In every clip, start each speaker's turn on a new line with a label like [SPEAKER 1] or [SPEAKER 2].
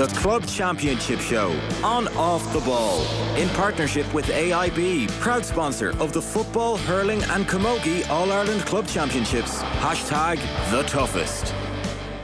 [SPEAKER 1] The Club Championship Show on Off the Ball, in partnership with AIB, proud sponsor of the Football, Hurling and Camogie All-Ireland Club Championships. Hashtag the toughest.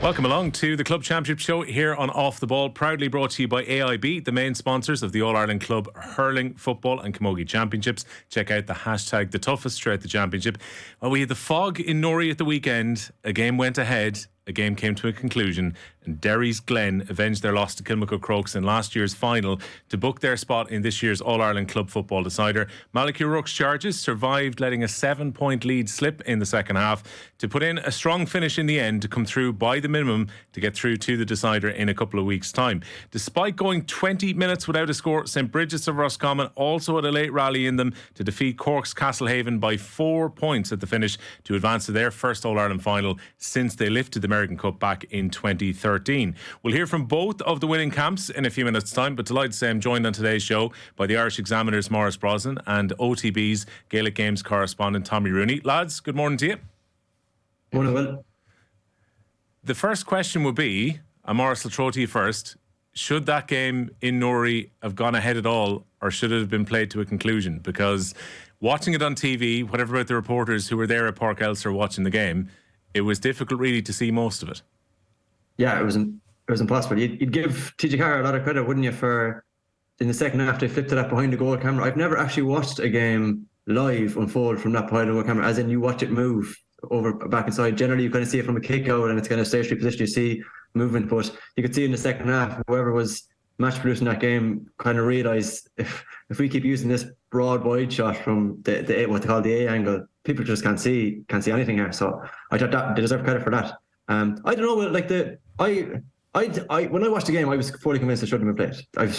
[SPEAKER 2] Welcome along to the Club Championship Show here on Off the Ball, proudly brought to you by AIB, the main sponsors of the All-Ireland Club Hurling, Football and Camogie Championships. Check out the hashtag the toughest throughout the championship. Well, we had the fog in Nori at the weekend. A game went ahead. A game came to a conclusion, and Derry's Glen avenged their loss to Kilmacud St in last year's final to book their spot in this year's All-Ireland Club Football decider. Malachy O'Rourke's charges survived, letting a 7-point lead slip in the second half to put in a strong finish in the end to come through by the minimum to get through to the decider in a couple of weeks' time. Despite going 20 minutes without a score, St Brigid of Roscommon also had a late rally in them to defeat Cork's Castlehaven by 4 points at the finish to advance to their first All-Ireland final since they lifted the American Cup back in 2013. We'll hear from both of the winning camps in a few minutes' time, but delighted to say I'm joined on today's show by the Irish Examiner's Maurice Brosnan and OTB's Gaelic Games correspondent Tommy Rooney. Lads, good morning to you.
[SPEAKER 3] Morning, Will.
[SPEAKER 2] The first question would be, and Maurice will throw to you first, should that game in Nori have gone ahead at all, or should it have been played to a conclusion? Because watching it on TV, whatever about the reporters who were there at Park Elster watching the game, it was difficult really to see most of it.
[SPEAKER 3] Yeah, it was impossible. You'd give TJ Carr a lot of credit, wouldn't you, for in the second half they flipped to that behind the goal camera. I've never actually watched a game live unfold from that behind the goal camera, as in you watch it move over back inside. Generally you kind of see it from a kick out and it's kind of stationary position, you see movement, but you could see in the second half whoever was match producing that game kind of realised if we keep using this broad wide shot from the what they call the A angle, people just can't see anything here. So I thought that they deserve credit for that. I don't know, like I when I watched the game, I was fully convinced it shouldn't have been played.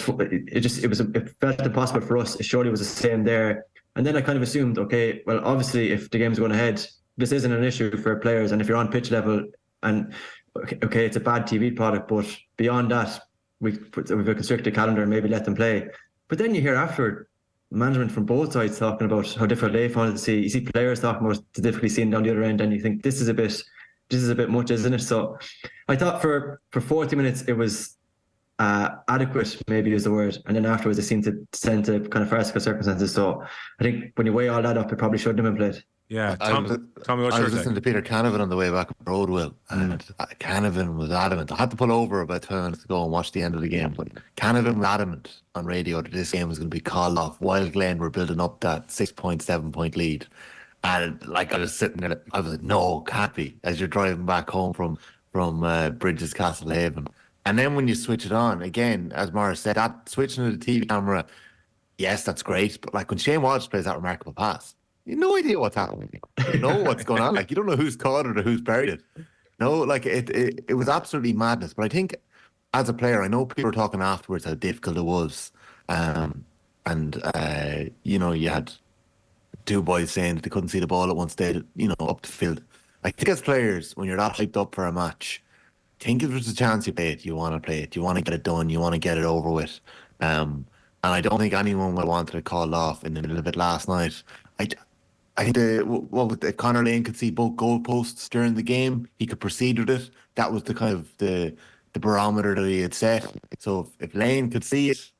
[SPEAKER 3] It felt impossible for us. It surely was the same there. And then I kind of assumed, okay, well, obviously if the game's going ahead, this isn't an issue for players, and if you're on pitch level, and okay, it's a bad TV product, but beyond that, we've a constricted calendar and maybe let them play. But then you hear after management from both sides talking about how difficult they found it to see. You see players talking about the difficulty seeing down the other end, and you think this is a bit much, isn't it? So I thought for 40 minutes it was adequate, maybe is the word, and then afterwards it seemed to tend to kind of farcical circumstances. So I think when you weigh all that up, it probably shouldn't have been played.
[SPEAKER 2] Yeah,
[SPEAKER 4] Tommy,
[SPEAKER 2] what's
[SPEAKER 4] I
[SPEAKER 2] your
[SPEAKER 4] was listening to Peter Canavan on the way back up the road, Will, and Canavan was adamant. I had to pull over about 10 minutes to go and watch the end of the game, but Canavan was adamant on radio that this game was going to be called off while Glen were building up that 7-point lead. And like I was sitting there, I was like, no, can't be, as you're driving back home from Bridges Castlehaven. And then when you switch it on, again, as Maurice said, that switching to the TV camera, yes, that's great, but like when Shane Walsh plays that remarkable pass, you have no idea what's happening. You don't know what's going on. Like, you don't know who's caught it or who's buried it. No, like it was absolutely madness. But I think as a player, I know people were talking afterwards how difficult it was. You had two boys saying that they couldn't see the ball at one stage, up the field. I think as players, when you're that hyped up for a match, think if there's a chance you play it, you want to play it. You want to get it done. You want to get it over with. And I don't think anyone would have wanted it called off in the middle of it last night. I think if Conor Lane could see both goalposts during the game, he could proceed with it. That was the kind of the barometer that he had set. So if Lane could see it,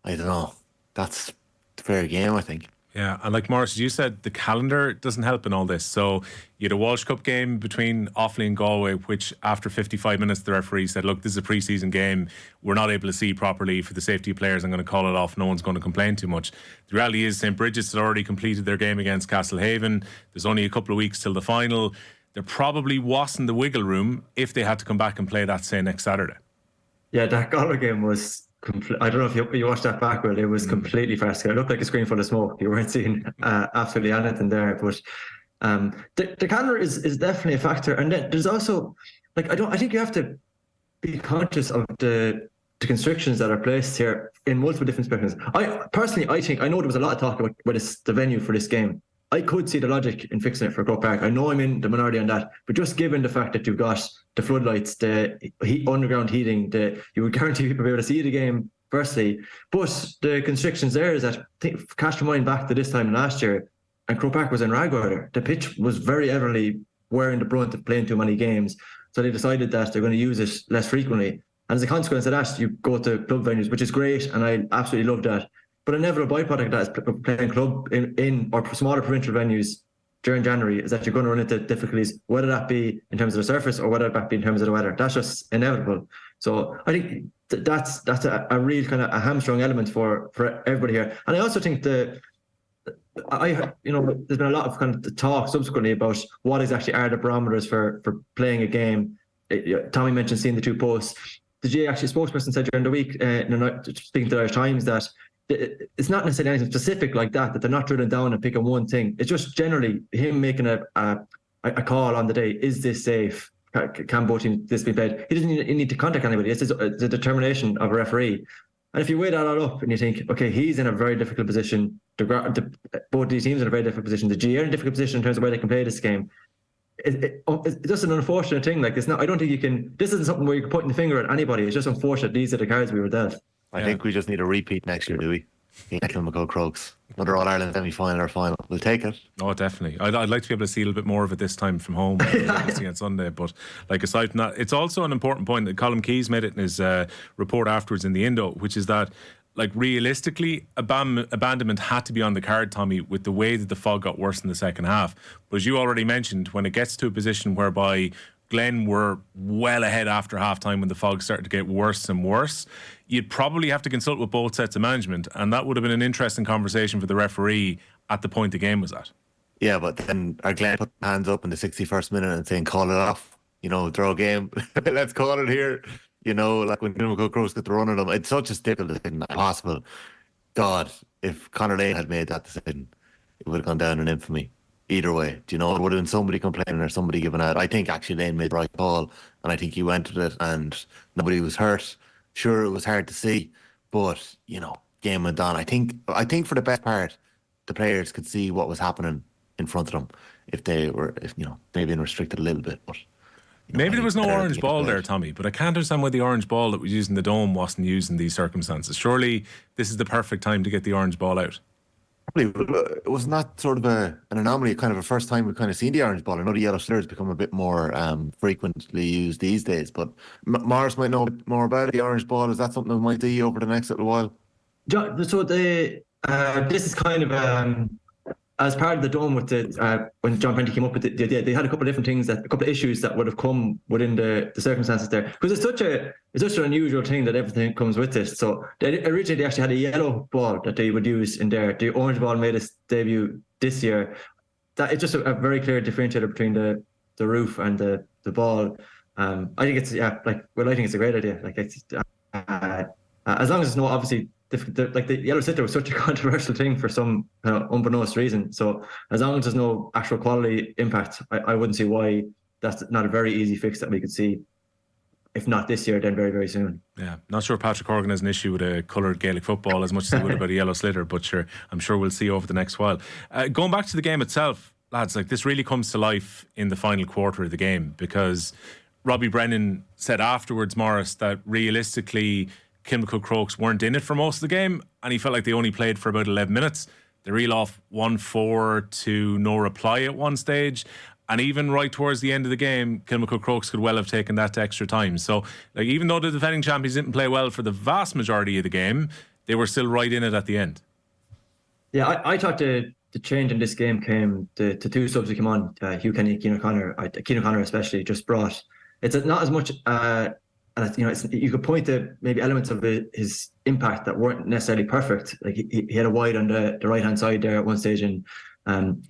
[SPEAKER 4] I don't know. That's a fair game, I think.
[SPEAKER 2] Yeah, and like Maurice, you said, the calendar doesn't help in all this. So you had a Walsh Cup game between Offaly and Galway, which after 55 minutes, the referee said, look, this is a pre-season game. We're not able to see properly for the safety of players. I'm going to call it off. No one's going to complain too much. The reality is St Brigid's had already completed their game against Castlehaven. There's only a couple of weeks till the final. There probably wasn't the wiggle room if they had to come back and play that, say, next Saturday.
[SPEAKER 3] Yeah, that Galway game was... I don't know if you watched that back, Will. It was completely farcical. It looked like a screen full of smoke. You weren't seeing absolutely anything there. But the calendar is definitely a factor. And then there's also, like, I think you have to be conscious of the constrictions that are placed here in multiple different spectrums. I think I know there was a lot of talk about the venue for this game. I could see the logic in fixing it for Croke Park. I know I'm in the minority on that, but just given the fact that you've got the floodlights, the underground heating, you would guarantee people be able to see the game, firstly. But the constrictions there is that, cast your mind back to this time last year, and Croke Park was in rag order. The pitch was very heavily wearing the brunt of playing too many games. So they decided that they're going to use it less frequently. And as a consequence of that, you go to club venues, which is great, and I absolutely love that. But inevitable byproduct of that is playing club in or smaller provincial venues during January is that you're going to run into difficulties, whether that be in terms of the surface or whether that be in terms of the weather. That's just inevitable. So I think that's a real kind of a hamstrung element for everybody here. And I also think there's been a lot of kind of talk subsequently about what exactly are the barometers for playing a game. Tommy mentioned seeing the two posts. The GA actually spokesperson said during the week, speaking to the Irish Times, that it's not necessarily anything specific like that they're not drilling down and picking one thing. It's just generally him making a call on the day. Is this safe? Can both teams this be played? He doesn't need to contact anybody. It's the determination of a referee. And if you weigh that all up and you think, okay, he's in a very difficult position. Both these teams are in a very difficult position. The GA are in a difficult position in terms of where they can play this game. It's just an unfortunate thing. Like, it's not. I don't think you can. This isn't something where you can point the finger at anybody. It's just unfortunate. These are the cards we were dealt.
[SPEAKER 4] I think we just need a repeat next year, do we? Kilmacud Crokes, another All Ireland semi-final or final. We'll take it.
[SPEAKER 2] Oh, definitely. I'd like to be able to see a little bit more of it this time from home on Sunday. But like, aside from that, it's also an important point that Colin Keys made it in his report afterwards in the Indo, which is that, like, realistically, abandonment had to be on the card, Tommy, with the way that the fog got worse in the second half. But as you already mentioned, when it gets to a position whereby Glen were well ahead after half-time when the fog started to get worse and worse, you'd probably have to consult with both sets of management, and that would have been an interesting conversation for the referee at the point the game was at.
[SPEAKER 4] Yeah, but then our Glen put hands up in the 61st minute and saying, call it off, draw a game, let's call it here. Like when Kilmacud Crokes get the run of them, it's such a difficult decision, impossible. God, if Conor Lane had made that decision, it would have gone down in infamy. Either way, it would have been somebody complaining or somebody giving out. I think actually Lane made the right call, and I think he went with it, and nobody was hurt. Sure, it was hard to see, but game went on. I think for the best part, the players could see what was happening in front of them if they'd been restricted a little bit. But
[SPEAKER 2] maybe there was no orange ball there, Tommy, but I can't understand why the orange ball that was used in the Dome wasn't used in these circumstances. Surely this is the perfect time to get the orange ball out.
[SPEAKER 4] It was not sort of an anomaly, kind of a first time we've kind of seen the orange ball. I know the yellow slur has become a bit more frequently used these days, but Maurice might know a bit more about it. The orange ball, is that something we might see over the next little while?
[SPEAKER 3] So this is kind of as part of the Dome with when John Penty came up with the idea. They had a couple of different things, a couple of issues that would have come within the circumstances there, because it's such an unusual thing that everything comes with it. So originally they actually had a yellow ball that they would use in there. The orange ball made its debut this year. That it's just a very clear differentiator between the roof and the ball. I think it's I think it's a great idea. Like, it's as long as there's no obviously. The yellow sitter was such a controversial thing for some unbeknownst reason. So as long as there's no actual quality impact, I wouldn't see why that's not a very easy fix that we could see. If not this year, then very, very soon.
[SPEAKER 2] Yeah, not sure Patrick Horgan has an issue with a coloured Gaelic football as much as he would about a yellow sliotar, but sure, I'm sure we'll see over the next while. Going back to the game itself, lads, like, this really comes to life in the final quarter of the game, because Robbie Brennan said afterwards, Maurice, that realistically Kilmacud Crokes weren't in it for most of the game, and he felt like they only played for about 11 minutes. They reel off 1-4 to no reply at one stage, and even right towards the end of the game, Kilmacud Crokes could well have taken that to extra time. So, like, even though the defending champions didn't play well for the vast majority of the game, they were still right in it at the end.
[SPEAKER 3] Yeah, I thought the change in this game came, the two subs who came on, Hugh Kenny, Cian O'Connor. Cian O'Connor especially just brought, it's not as much and you could point to maybe elements of his impact that weren't necessarily perfect. Like, he had a wide on the right hand side there at one stage, and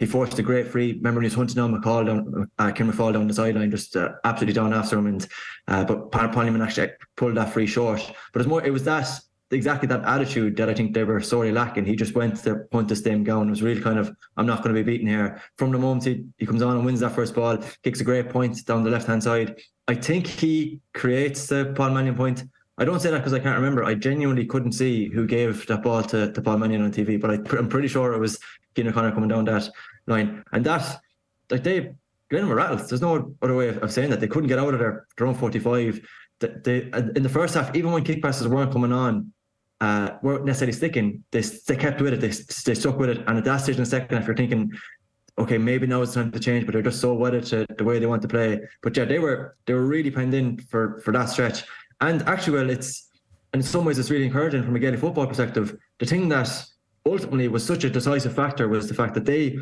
[SPEAKER 3] he forced a great free. Remember, when he was hunting down McCall McFall down the sideline, just absolutely down after him, and but Parliament actually pulled that free short. But it was exactly that attitude that I think they were sorely lacking. He just went to punt this game down. It was really kind of, I'm not going to be beaten here. From the moment he comes on and wins that first ball, kicks a great point down the left hand side. I think he creates the Paul Mannion point. I don't say that because I can't remember. I genuinely couldn't see who gave that ball to Paul Mannion on TV, but I'm pretty sure it was Cian O'Connor coming down that line. And that, like, Glen were rattled. There's no other way of saying that. They couldn't get out of their own 45. In the first half, even when kick passes weren't coming on, weren't necessarily sticking, they kept with it. They stuck with it. And at that stage in the second half, you're thinking, okay, maybe now it's time to change, but they're just so wedded to the way they want to play. But yeah, they were really penned in for that stretch. And actually, well, in some ways, it's really encouraging from a Gaelic football perspective. The thing that ultimately was such a decisive factor was the fact that they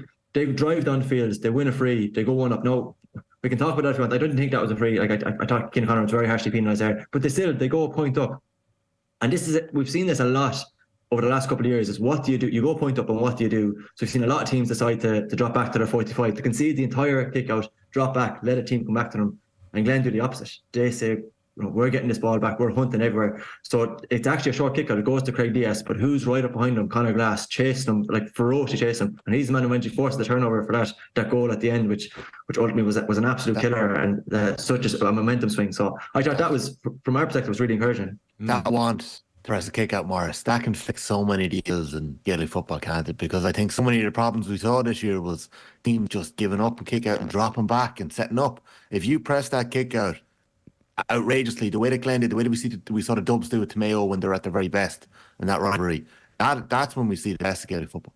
[SPEAKER 3] drive down the fields, they win a free, they go one up. No, we can talk about that if you want. I didn't think that was a free. Like I thought Kilmacud was very harshly penalised there, but they go a point up. And we've seen this a lot over the last couple of years. Is what do you do? You go a point up, and what do you do? So we've seen a lot of teams decide to drop back to their 45, to concede the entire kick out, drop back, let a team come back to them. And Glen do the opposite. They say, we're getting this ball back, we're hunting everywhere. So it's actually a short kick out. It goes to Craig Diaz, but who's right up behind him? Conor Glass chasing him, like ferociously chasing him. And he's the man who eventually forced the turnover for that goal at the end, which ultimately was an absolute killer and such a momentum swing. So I thought that was, from our perspective, was really encouraging.
[SPEAKER 4] That want to press a kick out, Maurice, that can fix so many deals in Gaelic football, can't it? Because I think so many of the problems we saw this year was teams just giving up and kick out and dropping back and setting up. If you press that kick out outrageously, the way that Glen did, the way that we saw the Dubs do it to Mayo when they're at their very best in that rivalry, that's when we see the best of Gaelic football.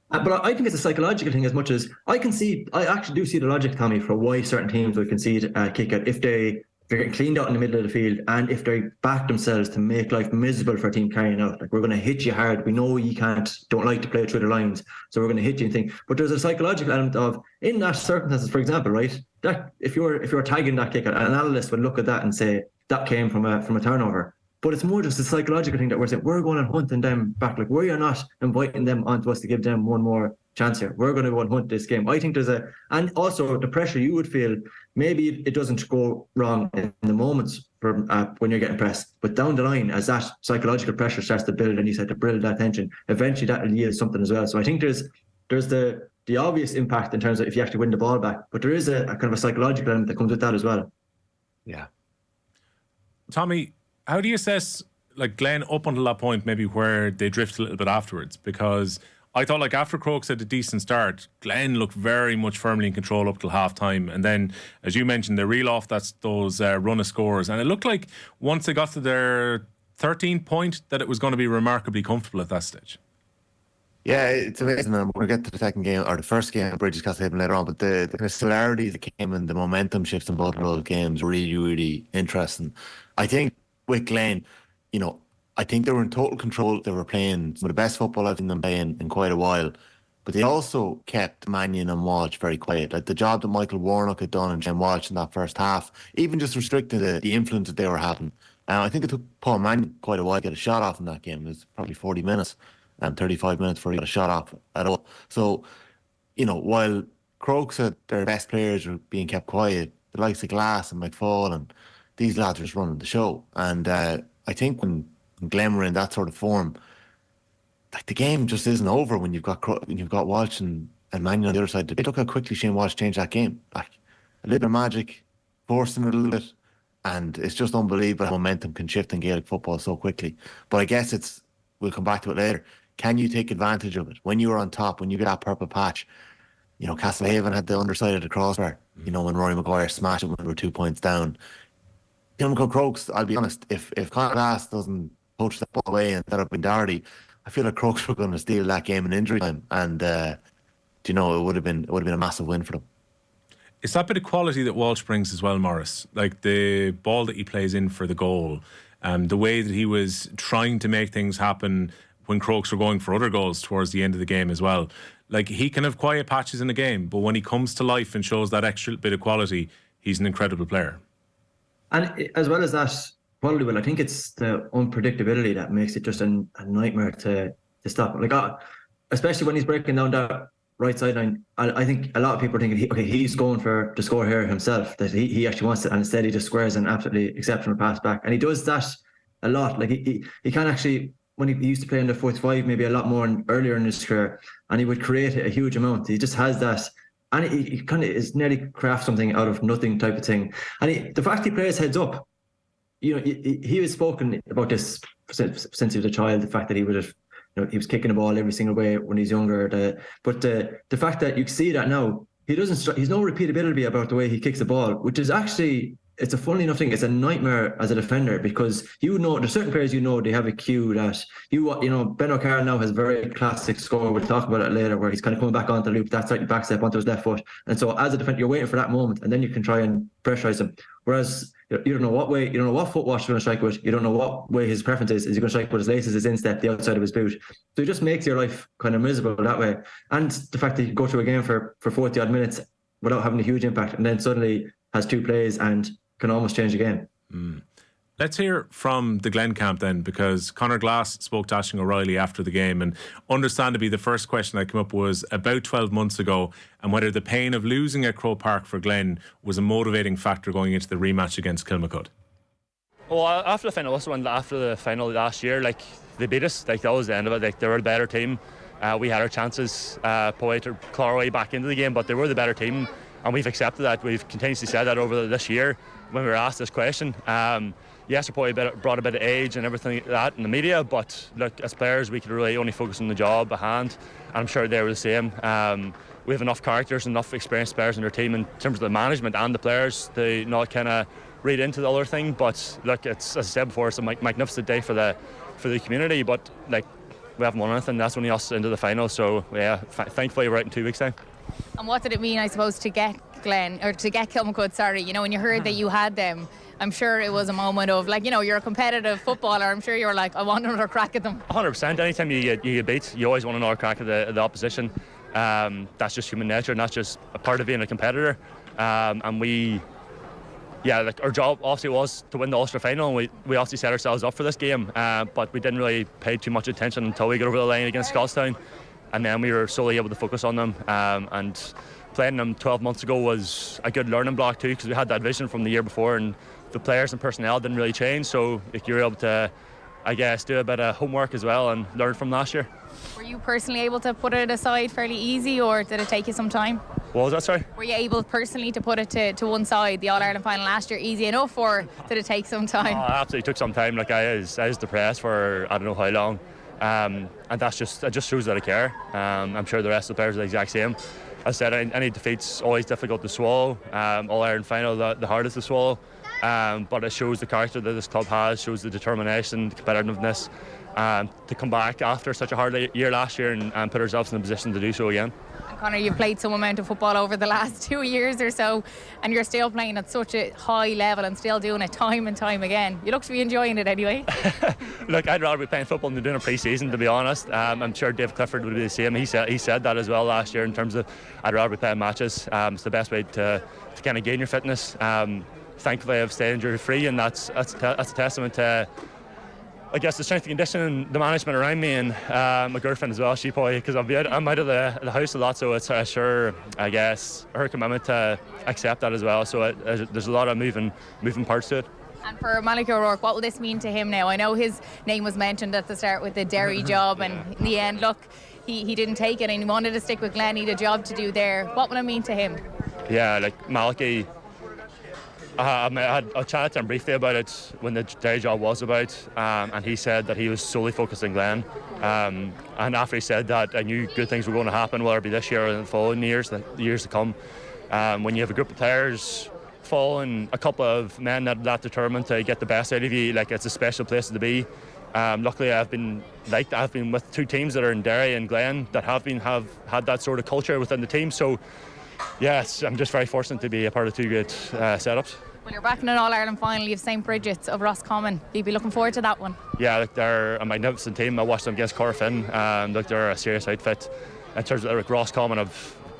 [SPEAKER 3] But I think it's a psychological thing as much as I actually do see the logic, Tommy, for why certain teams would concede a kick out if they're getting cleaned out in the middle of the field and if they back themselves to make life miserable for a team carrying out. Like, we're going to hit you hard. We know you don't like to play through the lines, so we're going to hit you and think. But there's a psychological element of, in that circumstances, for example, right, that if you're tagging that kick out, an analyst would look at that and say that came from a turnover. But it's more just a psychological thing that we're saying we're going and hunting them back. Like, we are not inviting them onto us to give them one more chance here. We're going to go and hunt this game. I think and also the pressure you would feel, maybe it doesn't go wrong in the moments when you're getting pressed, but down the line, as that psychological pressure starts to build and you start to build that tension, eventually that will yield something as well. So I think there's the obvious impact in terms of if you actually win the ball back, but there is a kind of a psychological element that comes with that as well.
[SPEAKER 4] Yeah.
[SPEAKER 2] Tommy, how do you assess like Glen up until that point, maybe where they drift a little bit afterwards? Because I thought, like, after Crokes had a decent start, Glen looked very much firmly in control up till half time. And then, as you mentioned, they reel off those run of scores. And it looked like once they got to their 13th point that it was going to be remarkably comfortable at that stage. Yeah,
[SPEAKER 4] it's amazing. And we'll get to the second game, or the first game, Brigid Castlehaven later on. But the similarities that came in, the momentum shifts in both of those games, really, really interesting. I think with Glen, I think they were in total control. They were playing some of the best football I've seen them playing in quite a while. But they also kept Mannion and Walsh very quiet. Like the job that Michael Warnock had done and Jen Walsh in that first half, even just restricted the influence that they were having. And I think it took Paul Mannion quite a while to get a shot off in that game. It was probably 40 minutes and 35 minutes before he got a shot off at all. So, while Crokes said their best players were being kept quiet, the likes of Glass and McFall and these lads were just running the show. And I think when Glen were in that sort of form, like the game just isn't over when you've got Walsh and Mannion on the other side. Look how quickly Shane Walsh changed that game. Like a little bit of magic, forcing it a little bit, and it's just unbelievable how momentum can shift in Gaelic football so quickly. But I guess we'll come back to it later. Can you take advantage of it when you were on top, when you get that purple patch? Castlehaven had the underside of the crossbar. When Rory Maguire smashed it when we were 2 points down. Kilmacud Crokes, I'll be honest, if Conor Glass doesn't poach that ball away and set up in Doherty, I feel like Crokes were going to steal that game in injury time, and it would have been a massive win for them.
[SPEAKER 2] It's that bit of quality that Walsh brings as well, Maurice. Like the ball that he plays in for the goal, the way that he was trying to make things happen when Crokes were going for other goals towards the end of the game as well. Like, he can have quiet patches in the game, but when he comes to life and shows that extra bit of quality, he's an incredible player. And
[SPEAKER 3] as well as that quality, I think it's the unpredictability that makes it just a nightmare to stop. Like, especially when he's breaking down that right sideline, I think a lot of people are thinking, he's going for the score here himself, that he actually wants it, and instead he just squares an absolutely exceptional pass back. And he does that a lot. Like, he can actually, when he used to play under 45, maybe a lot more earlier in his career, and he would create a huge amount. He just has that. And he kind of is nearly craft something out of nothing type of thing. And the fact he plays heads up, he was spoken about this since he was a child, the fact that he would have, he was kicking the ball every single way when he's younger. But the fact that you see that now, he's no repeatability about the way he kicks the ball, which is actually, it's a funny enough thing. It's a nightmare as a defender, because there's certain players they have a cue that Ben O'Carroll now has a very classic score. We'll talk about it later, where he's kind of coming back onto the loop, that slightly back step onto his left foot, and so as a defender you're waiting for that moment, and then you can try and pressurize him. Whereas You don't know what way, you don't know what foot wash you're going to strike with. You don't know what way his preference is. Is he going to strike with his laces, his instep, the outside of his boot? So it just makes your life kind of miserable that way. And the fact that you go through a game for 40 odd minutes without having a huge impact, and then suddenly has 2 plays and can almost change the game.
[SPEAKER 2] Let's hear from the Glen camp then, because Conor Glass spoke to Aisling O'Reilly after the game, and understandably the first question that came up was about 12 months ago, and whether the pain of losing at Croke Park for Glen was a motivating factor going into the rematch against Kilmacud.
[SPEAKER 5] Well, after the final, after the final last year, like, they beat us. Like, that was the end of it. Like, they were the better team. We had our chances, to claw our way back into the game, but they were the better team, and we've accepted that. We've continuously said that over this year when we were asked this question. Yes, we probably brought a bit of age and everything like that in the media, but look, as players, we could really only focus on the job at hand, and I'm sure they were the same. We have enough characters, enough experienced players in our team in terms of the management and the players to not kind of read into the other thing. But look, it's, as I said before, it's a magnificent day for the community, but like, we haven't won anything. That's only us into the final, so yeah, thankfully we're out in 2 weeks' time.
[SPEAKER 6] And what did it mean, I suppose, to get Kilmacud, sorry, you know, when you heard that you had them? I'm sure it was a moment of, like, you know, you're a competitive footballer. I'm sure you're like, I want another crack at them.
[SPEAKER 5] 100%. Anytime you get beat, you always want another crack at the opposition. That's just human nature, and that's just a part of being a competitor. And we, yeah, like, our job obviously was to win the Ulster final, and we obviously set ourselves up for this game. But we didn't really pay too much attention until we got over the line against Castlehaven, and then we were solely able to focus on them. And playing them 12 months ago was a good learning block too, because we had that vision from the year before, and the players and personnel didn't really change, so if you were able to, I guess, do a bit of homework as well and learn from last year.
[SPEAKER 6] Were you personally able to put it aside fairly easy, or did it take you some time?
[SPEAKER 5] What was that, sorry?
[SPEAKER 6] Were you able personally to put it to one side, the All-Ireland final last year, easy enough, or did it take some time?
[SPEAKER 5] Oh, it absolutely took some time. Like, I was depressed for I don't know how long, and it just shows that I care. I'm sure the rest of the players are the exact same. As I said, any defeat's always difficult to swallow. All-Ireland final, the hardest to swallow. But it shows the character that this club has, shows the determination, the competitiveness, to come back after such a hard year last year and put ourselves in a position to do so again.
[SPEAKER 6] And Conor, you've played some amount of football over the last 2 years or so, and you're still playing at such a high level and still doing it time and time again. You look to be enjoying it anyway.
[SPEAKER 5] Look, I'd rather be playing football than doing a pre-season, to be honest. I'm sure Dave Clifford would be the same. He said that as well last year, in terms of I'd rather be playing matches. It's the best way to kind of gain your fitness. Thankfully, I've stayed injury free, and that's a testament to, I guess, the strength and conditioning, the management around me, and my girlfriend as well. She probably, because I'm out of the house a lot, so it's sure, I guess, her commitment to accept that as well. So there's a lot of moving parts to it.
[SPEAKER 6] And for Malachy O'Rourke, what will this mean to him now? I know his name was mentioned at the start with the Derry job, and in the end, look, he didn't take it, and he wanted to stick with Glen. He had a job to do there. What will it mean to him?
[SPEAKER 5] Yeah, like Malachy, I chatted to him briefly about it when the Derry job was about, and he said that he was solely focused on Glen. And after he said that, I knew good things were going to happen, whether it be this year or in the following years, the years to come. When you have a group of players following a couple of men that determined to get the best out of you, like, it's a special place to be. Luckily, I've been with 2 teams that are in Derry and Glen that have had that sort of culture within the team. So, yes, I'm just very fortunate to be a part of 2 good setups.
[SPEAKER 6] Well, you're back in an All-Ireland final. You have St. Brigid's of Roscommon. You'll be looking forward to that one. Yeah,
[SPEAKER 5] look, they're a magnificent team. I watched them against Corofin. Look, they're a serious outfit. In terms of Roscommon,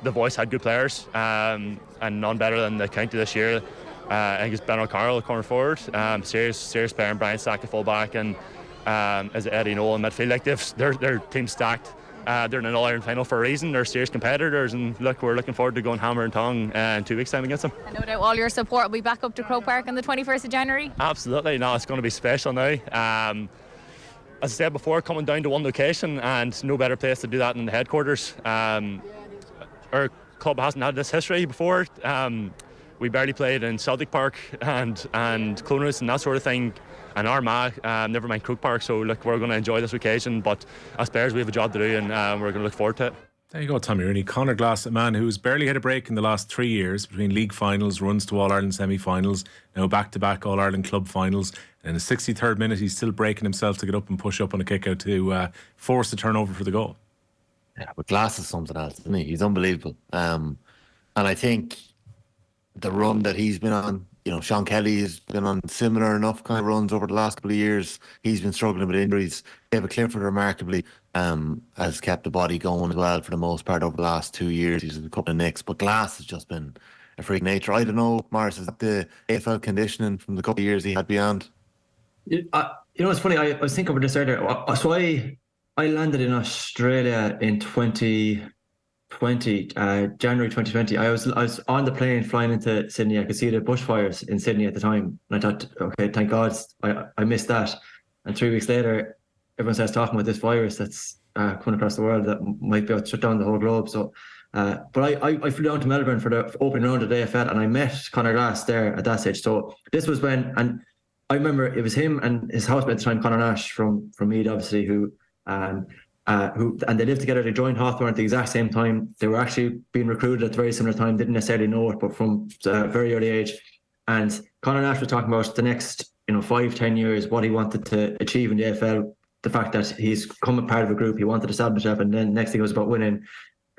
[SPEAKER 5] they've always had good players, and none better than the county this year. I think it's Ben O'Carroll, corner forward. Serious player, and Brian Stack, the full-back, and is it Eddie Noel in midfield. Like, their team's stacked. They're in an All-Ireland final for a reason. They're serious competitors, and look, we're looking forward to going hammer and tongue in 2 weeks' time against them.
[SPEAKER 6] And no doubt all your support will be back up to Croke Park on the 21st of January.
[SPEAKER 5] Absolutely. No, it's going to be special now. As I said before, coming down to one location, and no better place to do that than the headquarters. Our club hasn't had this history before. We barely played in Celtic Park and Clonus and that sort of thing, and Armagh, never mind Croke Park. So look, we're going to enjoy this occasion, but as players we have a job to do, and we're going to look forward to it.
[SPEAKER 2] There you go, Tommy Rooney. Conor Glass, a man who's barely had a break in the last 3 years between league finals, runs to All-Ireland semi-finals, now back-to-back All-Ireland club finals. And in the 63rd minute, he's still breaking himself to get up and push up on a kick-out to force the turnover for the goal.
[SPEAKER 4] Yeah, but Glass is something else, isn't he? He's unbelievable. And I think the run that he's been on, Sean Kelly's been on similar enough kind of runs over the last couple of years. He's been struggling with injuries. David Clifford, remarkably, has kept the body going as well for the most part over the last 2 years. He's had a couple of nicks, but Glass has just been a freak nature. I don't know, Maurice, is that the AFL conditioning from the couple of years he had beyond?
[SPEAKER 3] It's funny. I was thinking about this earlier. So I landed in Australia in 2020, January 2020. I was on the plane flying into Sydney. I could see the bushfires in Sydney at the time, and I thought, okay, thank God I missed that. And 3 weeks later, everyone starts talking about this virus that's coming across the world that might be able to shut down the whole globe. So, but I flew down to Melbourne for the opening round of the AFL, and I met Conor Glass there at that stage. So this was when, and I remember it was him and his housemate at the time, Conor Nash from Meath, obviously, who and they lived together. They joined Hawthorn at the exact same time. They were actually being recruited at a very similar time. Didn't necessarily know it, but from a very early age. And Conor Nash was talking about the next 5-10 years, what he wanted to achieve in the AFL. The fact that he's become a part of a group, he wanted to establish himself, and then next thing was about winning.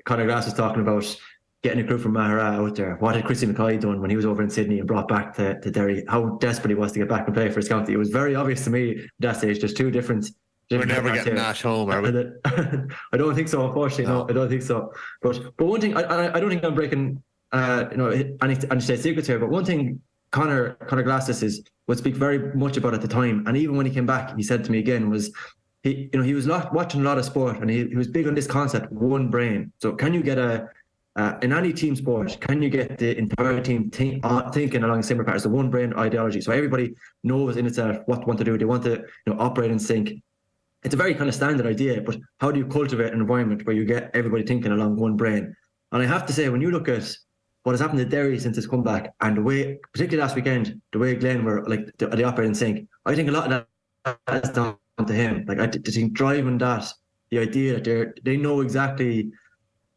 [SPEAKER 3] Conor Glass was talking about getting a crew from Mahara out there. What had Chrissy Mackay done when he was over in Sydney and brought back to Derry? How desperate he was to get back and play for his county. It was very obvious to me at that stage. There's two different.
[SPEAKER 4] We're never getting Nash home, are we?
[SPEAKER 3] I don't think so, unfortunately. No, I don't think so. But one thing, I don't think I'm breaking any state secrets here. But one thing Conor Glass would speak very much about at the time, and even when he came back, he said to me again was. He was watching a lot of sport, and he was big on this concept, one brain. So can you get in any team sport, can you get the entire team thinking along similar patterns, the one brain ideology? So everybody knows in itself what they want to do. They want to operate in sync. It's a very kind of standard idea, but how do you cultivate an environment where you get everybody thinking along one brain? And I have to say, when you look at what has happened to Derry since its comeback, and the way, particularly last weekend, the way Glen were they operate in sync, I think a lot of that is down to him. I think driving that, the idea that they know exactly,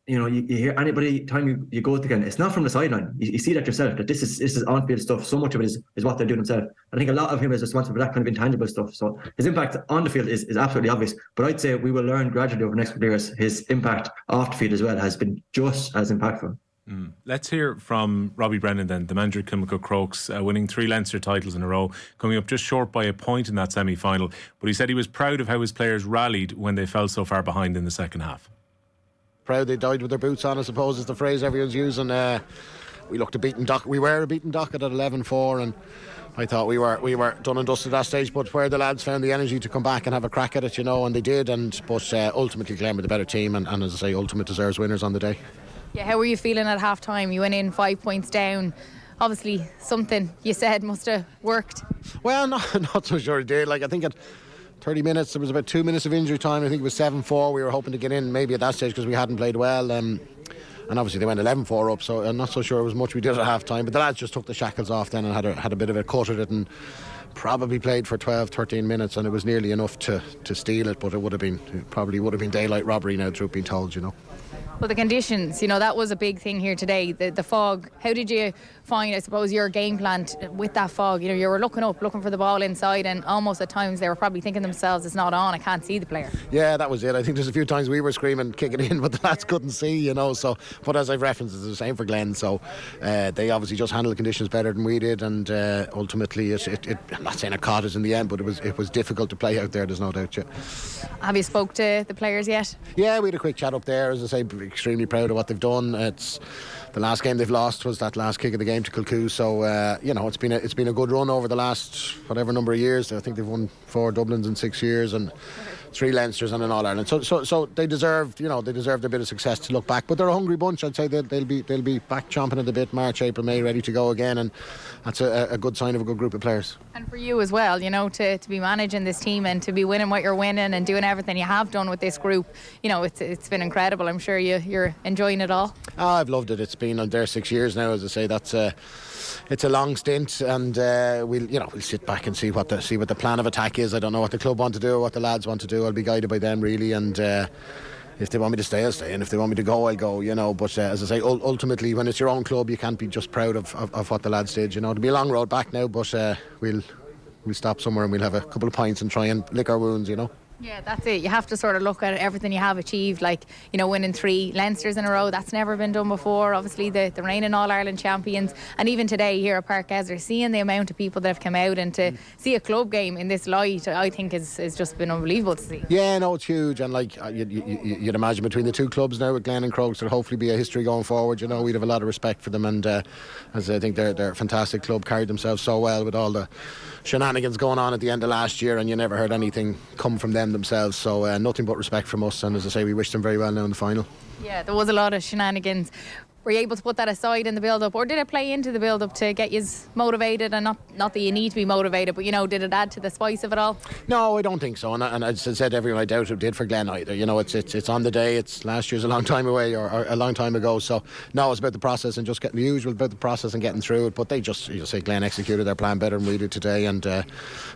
[SPEAKER 3] you hear anybody time you go to Glen, it's not from the sideline. You see that yourself, that this is on-field stuff. So much of it is what they're doing themselves. I think a lot of him is responsible for that kind of intangible stuff. So his impact on the field is absolutely obvious. But I'd say we will learn gradually over the next couple of years his impact off the field as well has been just as impactful.
[SPEAKER 2] Let's hear from Robbie Brennan then, the manager of Kilmacud Crokes, winning 3 Leinster titles in a row, coming up just short by a point in that semi-final. But he said he was proud of how his players rallied when they fell so far behind in the second half.
[SPEAKER 7] Proud they died with their boots on, I suppose, is the phrase everyone's using. We looked a beaten docket. We were a beaten docket at 11-4, and I thought we were done and dusted at that stage. But where the lads found the energy to come back and have a crack at it, and they did. But ultimately, Glen were the better team, and as I say, ultimate deserves winners on the day.
[SPEAKER 6] Yeah, how were you feeling at half time? You went in 5 points down. Obviously, something you said must have worked.
[SPEAKER 7] Well, not so sure it did. I think at 30 minutes, there was about 2 minutes of injury time. I think it was 7-4. We were hoping to get in maybe at that stage because we hadn't played well. And obviously they went 11-4 up, so I'm not so sure it was much we did at half time. But the lads just took the shackles off then and had a bit of a cut at it, and probably played for 12-13 minutes, and it was nearly enough to steal it. But it probably would have been daylight robbery now, truth being told.
[SPEAKER 6] Well, the conditions, that was a big thing here today. The fog. How did you find, I suppose, your game plan with that fog? You were looking for the ball inside, and almost at times they were probably thinking themselves, it's not on, I can't see the player. Yeah,
[SPEAKER 7] that was it. I think there's a few times we were screaming, kick it in, but the lads couldn't see, So, but as I've referenced, it's the same for Glen. So they obviously just handled the conditions better than we did, and ultimately, I'm not saying it caught us in the end, but it was difficult to play out there. There's no doubt. Yeah.
[SPEAKER 6] Have you spoke to the players yet?
[SPEAKER 7] Yeah, we had a quick chat up there. As I say, extremely proud of what they've done. It's the last game they've lost was that last kick of the game to Kilmacud, so it's been a good run over the last whatever number of years. I think they've won 4 Dublins in 6 years and 3 Leinsters and an All Ireland. So they deserved a bit of success to look back. But they're a hungry bunch. I'd say they'll be back chomping at the bit March, April, May, ready to go again, and that's a good sign of a good group of players.
[SPEAKER 6] And for you as well, to be managing this team and to be winning what you're winning and doing everything you have done with this group, it's been incredible. I'm sure you're enjoying it all.
[SPEAKER 7] I've loved it. It's been on there 6 years now. As I say, it's a long stint, and we'll sit back and see what the plan of attack is. I don't know what the club want to do or what the lads want to do. I'll be guided by them really, and if they want me to stay, I'll stay, and if they want me to go, I'll go. But as I say, ultimately, when it's your own club, you can't be just proud of what the lads did. It'll be a long road back now, but we'll stop somewhere and we'll have a couple of pints and try and lick our wounds.
[SPEAKER 6] Yeah, that's it. You have to sort of look at everything you have achieved, like, you know, winning 3 Leinsters in a row. That's never been done before. Obviously, the reigning All-Ireland champions. And even today here at Park Ezra, seeing the amount of people that have come out and to see a club game in this light, I think is just been unbelievable to see.
[SPEAKER 7] Yeah, no, it's huge. And like you'd imagine between the two clubs now with Glen and Crokes, there'll hopefully be a history going forward. You know, we'd have a lot of respect for them. And as I think they're a fantastic club, carried themselves so well with all the shenanigans going on at the end of last year, and you never heard anything come from them themselves. So nothing but respect from us, and as I say, we wish them very well now in the final.
[SPEAKER 6] Yeah, there was a lot of shenanigans. Were you able to put that aside in the build-up, or did it play into the build-up to get you motivated? And not that you need to be motivated, but, you know, did it add to the spice of it all?
[SPEAKER 7] No, I don't think so. And as I said, everyone, I doubt it did for Glen either. You know, it's on the day. It's last year's a long time away, or a long time ago. So no, it's about the process and just getting the usual about the process and getting through it. But they just, you say, Glen executed their plan better than we did today, and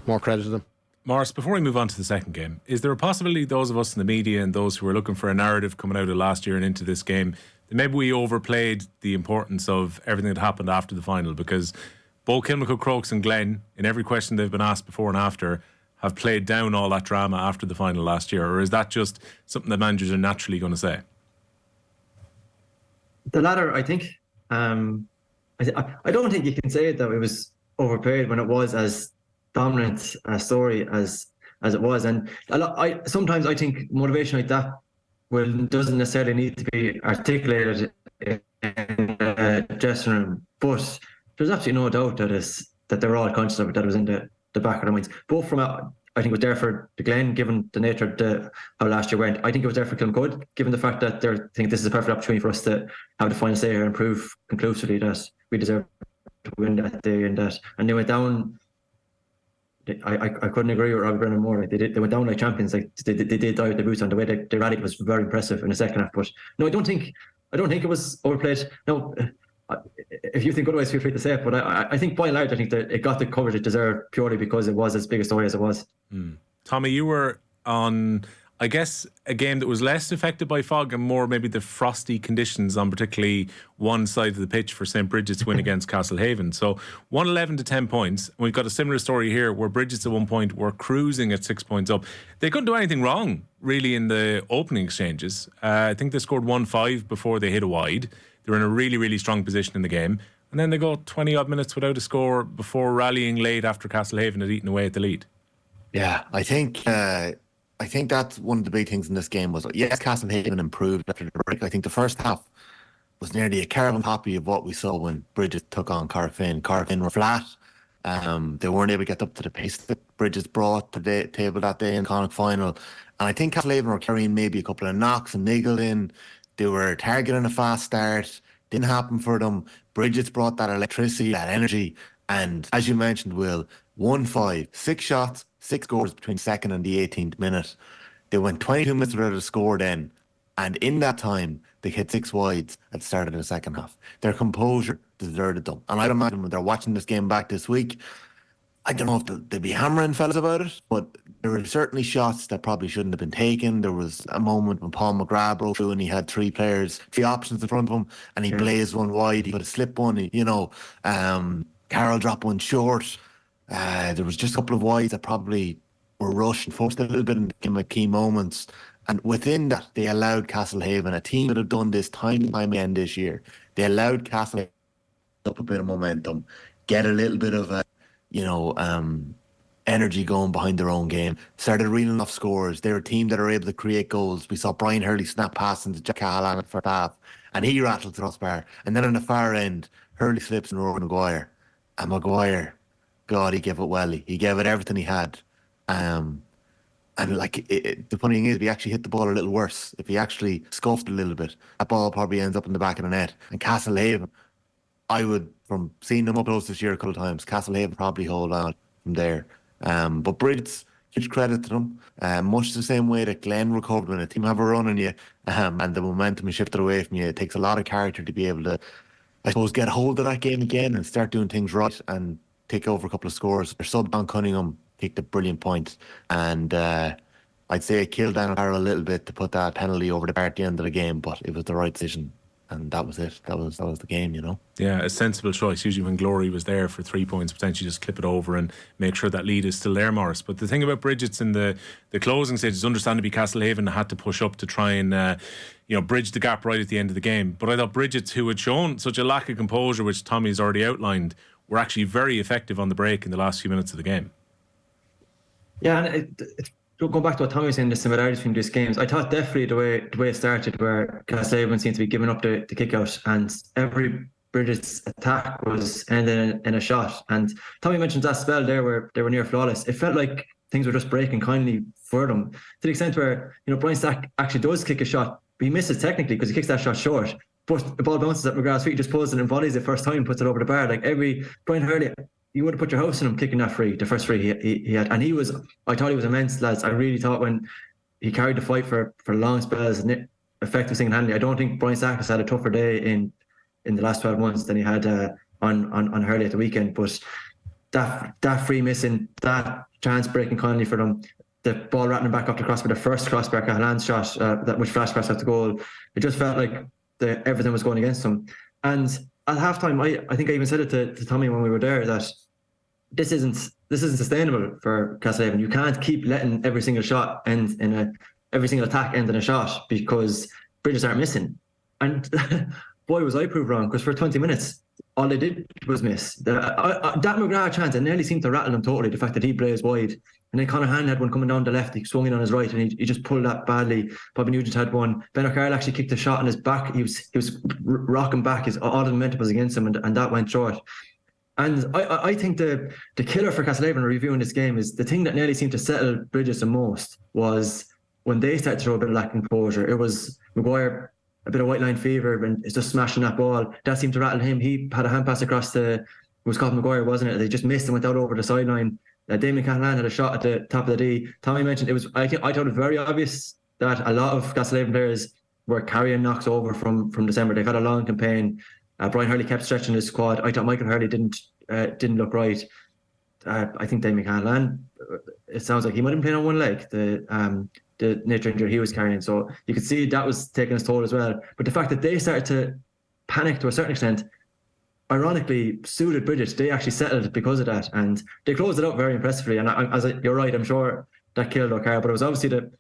[SPEAKER 7] more credit to them.
[SPEAKER 2] Maurice, before we move on to the second game, is there a possibility those of us in the media and those who are looking for a narrative coming out of last year and into this game, that maybe we overplayed the importance of everything that happened after the final? Because both Kilmacud, Crokes and Glen, in every question they've been asked before and after, have played down all that drama after the final last year. Or is that just something that managers are naturally going to say?
[SPEAKER 3] The latter, I think. I don't think you can say that it was overplayed when it was as dominant a story as it was. And sometimes I think motivation like that doesn't necessarily need to be articulated in a dressing room, but there's absolutely no doubt that they're all conscious of it, that it was in the back of their minds. Both from I think it was there for the Glen, given the nature of how last year went. I think it was there for Kilmacud, given the fact that they think this is a perfect opportunity for us to have the final say here and prove conclusively that we deserve to win that day, and they went down. I couldn't agree with Robbie Brennan more. Like they went down like champions. Like they did die with the boots on. The way they rallied was very impressive in the second half. But no, I don't think it was overplayed. No, if you think otherwise, feel free to say it. But I think by and large, I think that it got the coverage it deserved purely because it was as big a story as it was.
[SPEAKER 2] Tommy, you were on, I guess, a game that was less affected by fog and more maybe the frosty conditions on particularly one side of the pitch for St. Brigid's win against Castlehaven. So 111 to 10 points. We've got a similar story here where Brigid's at one point were cruising at 6 points up. They couldn't do anything wrong, really, in the opening exchanges. I think they scored 1-5 before they hit a wide. They were in a really, really strong position in the game. And then they go 20-odd minutes without a score before rallying late after Castlehaven had eaten away at the lead.
[SPEAKER 4] Yeah, I think that's one of the big things in this game was, yes, Castlehaven improved after the break. I think the first half was nearly a carbon copy of what we saw when Brigid took on Carfin. Carfin were flat. They weren't able to get up to the pace that Brigid brought to the table that day in the Connacht final. And I think Castlehaven were carrying maybe a couple of knocks and niggled in. They were targeting a fast start. Didn't happen for them. Brigid's brought that electricity, that energy. And as you mentioned, Will, 1-5, 6 shots, 6 scores between second and the 18th minute. They went 22 minutes without a score then. And in that time, they hit 6 wides at the start of the second half. Their composure deserted them. And I'd imagine when they're watching this game back this week, I don't know if they'll be hammering fellas about it, but there were certainly shots that probably shouldn't have been taken. There was a moment when Paul McGrath broke through and he had 3 options in front of him, and he blazed one wide. He could have slipped one, Carroll dropped one short. There was just a couple of wides that probably were rushed and forced a little bit in the key moments. And within that, they allowed Castlehaven, a team that have done this time and time again this year, they allowed Castlehaven up a bit of momentum, get a little bit of energy going behind their own game, started reeling off scores. They're a team that are able to create goals. We saw Brian Hurley snap past into Jack Callahan for half, and he rattled the crossbar. And then on the far end, Hurley slips and Rowan Maguire. And Maguire, God, he gave it well. He gave it everything he had. The funny thing is, if he actually hit the ball a little worse, if he actually scuffed a little bit, that ball probably ends up in the back of the net. And Castlehaven, from seeing them up close this year a couple of times, Castlehaven probably hold on from there. But Brigid's, huge credit to them. Much the same way that Glen recovered when a team have a run on you, and the momentum is shifted away from you. It takes a lot of character to be able to, I suppose, get hold of that game again and start doing things right and take over a couple of scores. Their sub Don Cunningham kicked a brilliant point, and I'd say it killed Dan O'Carroll a little bit to put that penalty over the bar at the end of the game, but it was the right decision. and that was it. That was the game, you know.
[SPEAKER 2] Yeah, a sensible choice. Usually when Glory was there for 3 points, potentially just clip it over and make sure that lead is still there, Maurice. But the thing about Brigid's in the closing stages, understandably Castlehaven had to push up to try and bridge the gap right at the end of the game. But I thought Brigid's, who had shown such a lack of composure, which Tommy's already outlined, were actually very effective on the break in the last few minutes of the game.
[SPEAKER 3] Yeah, and going back to what Tommy was saying, the similarities between these games, I thought definitely the way it started, where Castlehaven seemed to be giving up the kick out, and every Brigid's attack was ending in a shot. And Tommy mentioned that spell there where they were near flawless. It felt like things were just breaking kindly for them, to the extent where Brian Stack actually does kick a shot, but he misses technically because he kicks that shot short. But the ball bounces at McGrath's feet, just pulls it and volleys it first time, puts it over the bar. Like Brian Hurley, you would have put your house on him kicking that free, the first free he had. And I thought he was immense, lads. I really thought when he carried the fight for long spells and effective single-handedly. I don't think Brian Stack has had a tougher day in the last 12 months than he had on Hurley at the weekend. But that free missing, that chance breaking kindly for them, the ball rattling back up the crossbar, the first crossbar, Cahallan's shot, which flash passed out the goal, it just felt like everything was going against them. And at halftime, I think I even said it to Tommy when we were there, that this isn't sustainable for Castlehaven. You can't keep letting every single shot end every single attack end in a shot, because Brigid aren't missing. And boy, was I proved wrong, because for 20 minutes, all they did was miss. That McGrath chance, it nearly seemed to rattle him totally, the fact that he blazed wide. And then Conor Hand had one coming down the left, he swung in on his right, and he just pulled that badly. Bobby Nugent had one. Ben O'Carroll actually kicked a shot on his back. He was rocking back, all the momentum was against him, and that went short. And I think the killer for Castlehaven reviewing this game is the thing that nearly seemed to settle Brigid the most was when they started to throw a bit of lack of composure. It was Maguire, a bit of white line fever, and it's just smashing that ball. That seemed to rattle him. He had a hand pass across it was called Maguire, wasn't it? They just missed and went out over the sideline. Damien Cahallan had a shot at the top of the D. Tommy mentioned I thought it was very obvious that a lot of Castlehaven players were carrying knocks over from December. They've had a long campaign. Brian Hurley kept stretching his squad. I thought Michael Hurley didn't look right. I think Damien Cahallan, it sounds like he might have been playing on one leg, the nature injury he was carrying. So you could see that was taking its toll as well. But the fact that they started to panic to a certain extent, ironically suited Brigid. They actually settled because of that, and they closed it up very impressively. And you're right, I'm sure that killed O'Carroll, but it was obviously the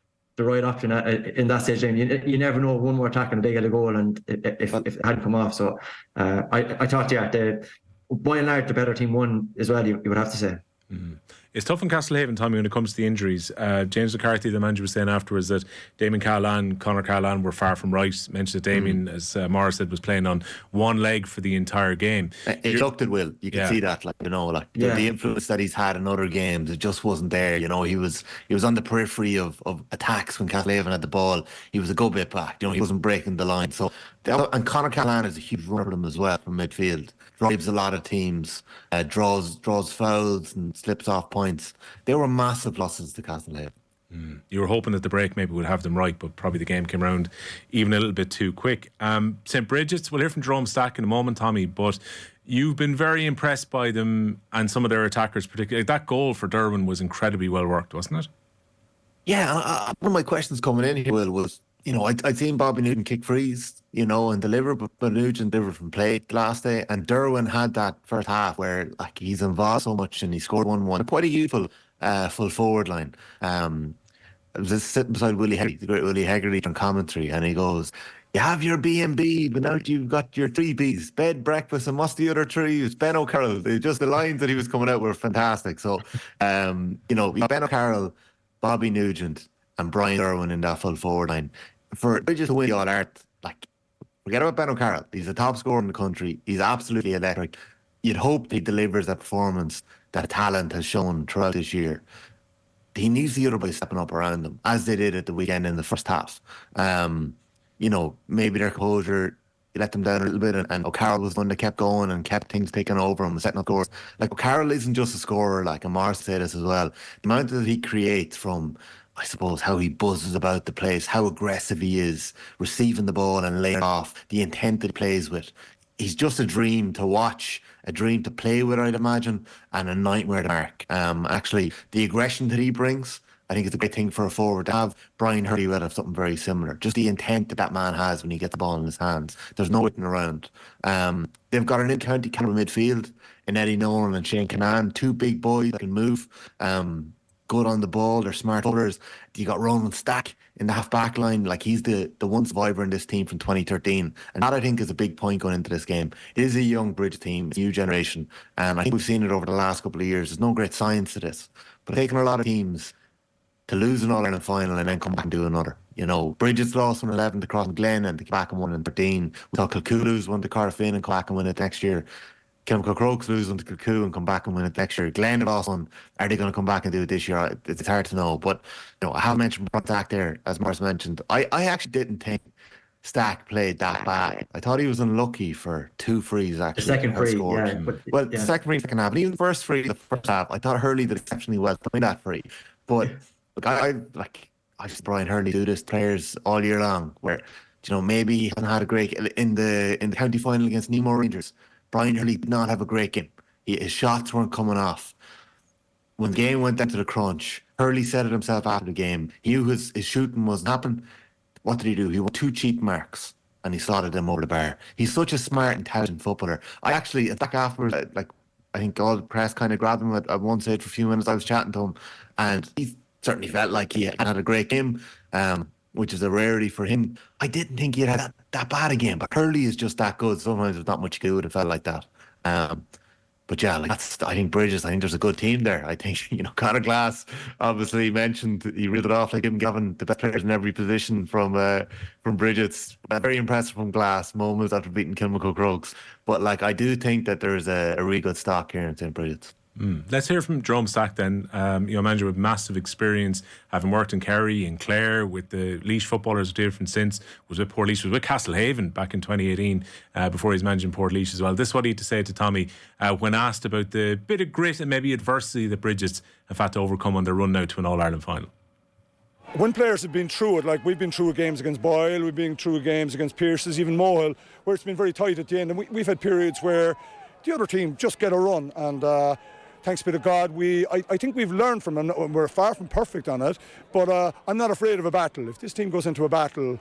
[SPEAKER 3] right option in that stage. You never know, one more attack and they get a goal, and if it hadn't come off. So I thought, by and large, the better team won as well, you would have to say.
[SPEAKER 2] Mm-hmm. It's tough in Castlehaven, Tommy, when it comes to the injuries. James McCarthy, the manager, was saying afterwards that Damien Cahallan, Conor Cahallan were far from right. Mentioned that Damien, as Maurice said, was playing on one leg for the entire game.
[SPEAKER 4] It looked at Will. You can see that, the influence that he's had in other games, it just wasn't there. He was on the periphery of attacks when Castlehaven had the ball. He was a good bit back. He wasn't breaking the line. So, and Conor Cahallan is a huge runner for them as well from midfield. Drives a lot of teams, draws fouls and slips off points. They were massive losses to Castlehaven.
[SPEAKER 2] You were hoping that the break maybe would have them right, but probably the game came around even a little bit too quick. St. Brigid's, we'll hear from Jerome Stack in a moment, Tommy, but you've been very impressed by them and some of their attackers, particularly. That goal for Derwin was incredibly well worked, wasn't it?
[SPEAKER 4] Yeah, one of my questions coming in here, Will, was, I'd seen Bobby Nugent kick frees, and deliver, but Nugent delivered from play last day, and Derwin had that first half where he's involved so much and he scored 1-1. Quite a youthful full forward line. I was just sitting beside Willie Hegarty, the great Willie Hegarty, on commentary, and he goes, "You have your B&B, but now you've got your 3 Bs, bed, breakfast, and what's the other 3? It's Ben O'Carroll." Just the lines that he was coming out were fantastic. So, Ben O'Carroll, Bobby Nugent, and Brian Derwin in that full forward line. For Brigid to win the All-Art, forget about Ben O'Carroll. He's the top scorer in the country. He's absolutely electric. You'd hope he delivers that performance that talent has shown throughout this year. He needs the other boys stepping up around them, as they did at the weekend in the first half. Maybe their composure let them down a little bit, and O'Carroll was one that kept going and kept things taking over him and setting up scores. O'Carroll isn't just a scorer, and Maurice said this as well. The amount that he creates from, I suppose, how he buzzes about the place, how aggressive he is, receiving the ball and laying off, the intent that he plays with. He's just a dream to watch, a dream to play with, I'd imagine, and a nightmare to mark. Actually, the aggression that he brings, I think it's a great thing for a forward to have. Brian Hurley will have something very similar. Just the intent that man has when he gets the ball in his hands. There's no waiting around. They've got an in-county calibre midfield in Eddie Nolan and Shane Canaan, 2 big boys that can move. Good on the ball, they're smart footers. You got Ronan Stack in the half-back line, like he's the one survivor in this team from 2013, and that I think is a big point going into this game. It is a young Brigid team, new generation, and I think we've seen it over the last couple of years. There's no great science to this, but taking a lot of teams to lose an All-Ireland final and then come back and do another. You know, Brigid's lost 1-11 to Cross Glen and to come back and won in 13. We saw Kilmacud lose one to Castlehaven and come back and win it next year. Kilmacud Crokes lose one to Kilmacud and come back and win it next year. Glen lost one. Are they going to come back and do it this year? It's hard to know. But you know, I have mentioned front attack there, as Maurice mentioned. I actually didn't think Stack played that bad. I thought he was unlucky for 2 frees actually.
[SPEAKER 3] The second free, yeah.
[SPEAKER 4] The second free, second half. And even the first free, the first half, I thought Hurley did exceptionally well playing that free. But look, I've seen Brian Hurley do this players all year long, where you know maybe he hasn't had a great in the county final against Nemo Rangers. Brian Hurley did not have a great game. His shots weren't coming off. When the game went down to the crunch, Hurley said it himself after the game. He knew his shooting wasn't happening. What did he do? He won 2 cheap marks and he slotted them over the bar. He's such a smart, intelligent footballer. I actually, back afterwards, I think all the press kind of grabbed him at one stage for a few minutes. I was chatting to him and he certainly felt like he had a great game, which is a rarity for him. I didn't think he had that bad a game, but Hurley is just that good. Sometimes there's not much you can do with it, felt like that. But yeah, I think Bridges, I think there's a good team there. I think, you know, Conor Glass obviously mentioned, he reeled it off like him, Gavin, the best players in every position from Bridget's. Very impressive from Glass, moments after beating Kilmacud Crokes. But like, I do think that there's a really good stock here in St. Bridget's.
[SPEAKER 2] Let's hear from Jerome Stack then, manager with massive experience, having worked in Kerry and Clare with the Laois footballers of different since, was with Port Laois, was with Castlehaven back in 2018 before he's managing Port Laois as well. This is what he had to say to Tommy when asked about the bit of grit and maybe adversity that Brigid's have had to overcome on their run now to an All-Ireland final.
[SPEAKER 8] When players have been through it, like we've been through games against Boyle, we've been through games against Pearses, even Mohill, where it's been very tight at the end, and we've had periods where the other team just get a run, and thanks be to God, I think we've learned from them. We're far from perfect on it, but I'm not afraid of a battle. If this team goes into a battle,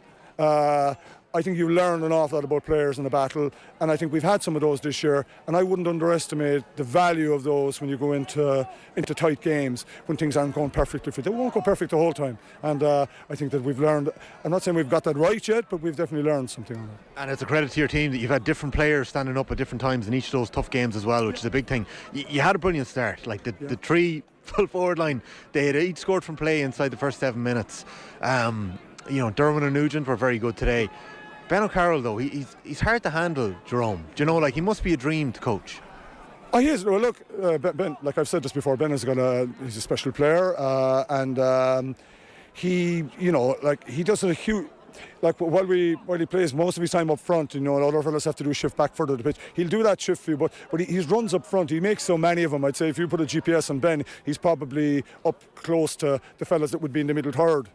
[SPEAKER 8] I think you learn an awful lot about players in a battle, and I think we've had some of those this year, and I wouldn't underestimate the value of those when you go into tight games, when things aren't going perfectly for you. They won't go perfect the whole time, and I think that we've learned. I'm not saying we've got that right yet, but we've definitely learned something on it.
[SPEAKER 4] And it's a credit to your team that you've had different players standing up at different times in each of those tough games as well, which is a big thing. You had a brilliant start, like the 3 full forward line, they had each scored from play inside the first 7 minutes. Dermot and Nugent were very good today. Ben O'Carroll, though, he's hard to handle, Jerome. Do you know, like, he must be a dream to coach.
[SPEAKER 8] Oh, he is. Well, look, Ben, like I've said this before, Ben he's a special player, and he does a huge. Like while he plays most of his time up front, other fellas have to do a shift back further to the pitch. He'll do that shift for you, but he runs up front. He makes so many of them. I'd say if you put a GPS on Ben, he's probably up close to the fellas that would be in the middle third.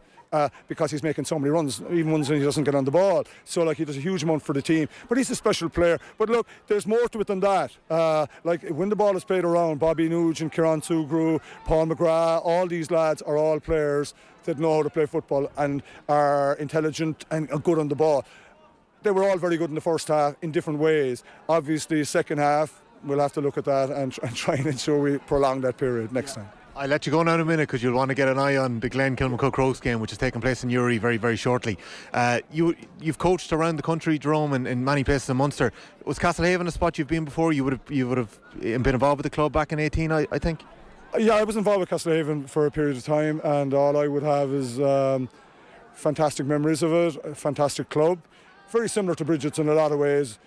[SPEAKER 8] Because he's making so many runs, even ones when he doesn't get on the ball. So, like, he does a huge amount for the team. But he's a special player. But look, there's more to it than that. Like, when the ball is played around, Bobby Nugent, Kieran Sugru, Paul McGrath, all these lads are all players that know how to play football and are intelligent and good on the ball. They were all very good in the first half in different ways. Obviously, second half, we'll have to look at that and try and ensure we prolong that period next time.
[SPEAKER 4] I'll let you go now in a minute because you'll want to get an eye on the Glen Kilmacud Crokes game, which is taking place in Uri very, very shortly. You've coached around the country, Jerome, in many places in Munster. Was Castlehaven a spot you've been before? You would have been involved with the club back in 18, I think.
[SPEAKER 8] Yeah, I was involved with Castlehaven for a period of time, and all I would have is fantastic memories of it. A fantastic club, very similar to Brigid's in a lot of ways.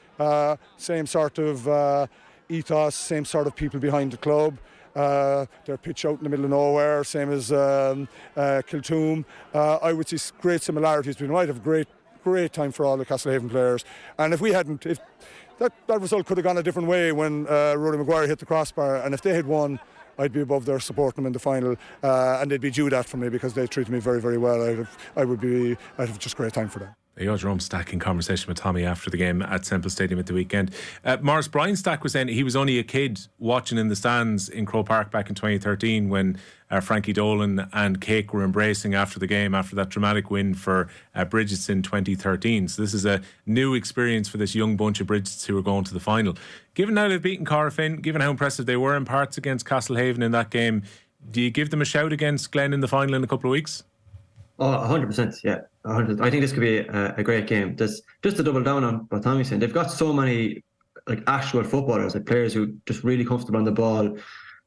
[SPEAKER 8] Same sort of ethos, same sort of people behind the club. They're pitch out in the middle of nowhere, same as Kiltoom. I would see great similarities. We might have great time for all the Castlehaven players. And if that result could have gone a different way when Rory Maguire hit the crossbar, and if they had won, I'd be above there supporting them in the final, and they'd be due that for me because they treated me very, very well. I'd have just great time for them.
[SPEAKER 2] There you go, Jerome Stack in conversation with Tommy after the game at Semple Stadium at the weekend. Maurice, Brian Stack was saying he was only a kid watching in the stands in Croke Park back in 2013 when Frankie Dolan and Cake were embracing after the game after that dramatic win for Brigid in 2013. So this is a new experience for this young bunch of Brigids who are going to the final. Given now they've beaten Castlehaven, given how impressive they were in parts against Castlehaven in that game, do you give them a shout against Glen in the final in a couple of weeks?
[SPEAKER 3] Oh, 100%, yeah. 100%. I think this could be a great game. Just to double down on what Tommy's saying, they've got so many like actual footballers, like players who just really comfortable on the ball,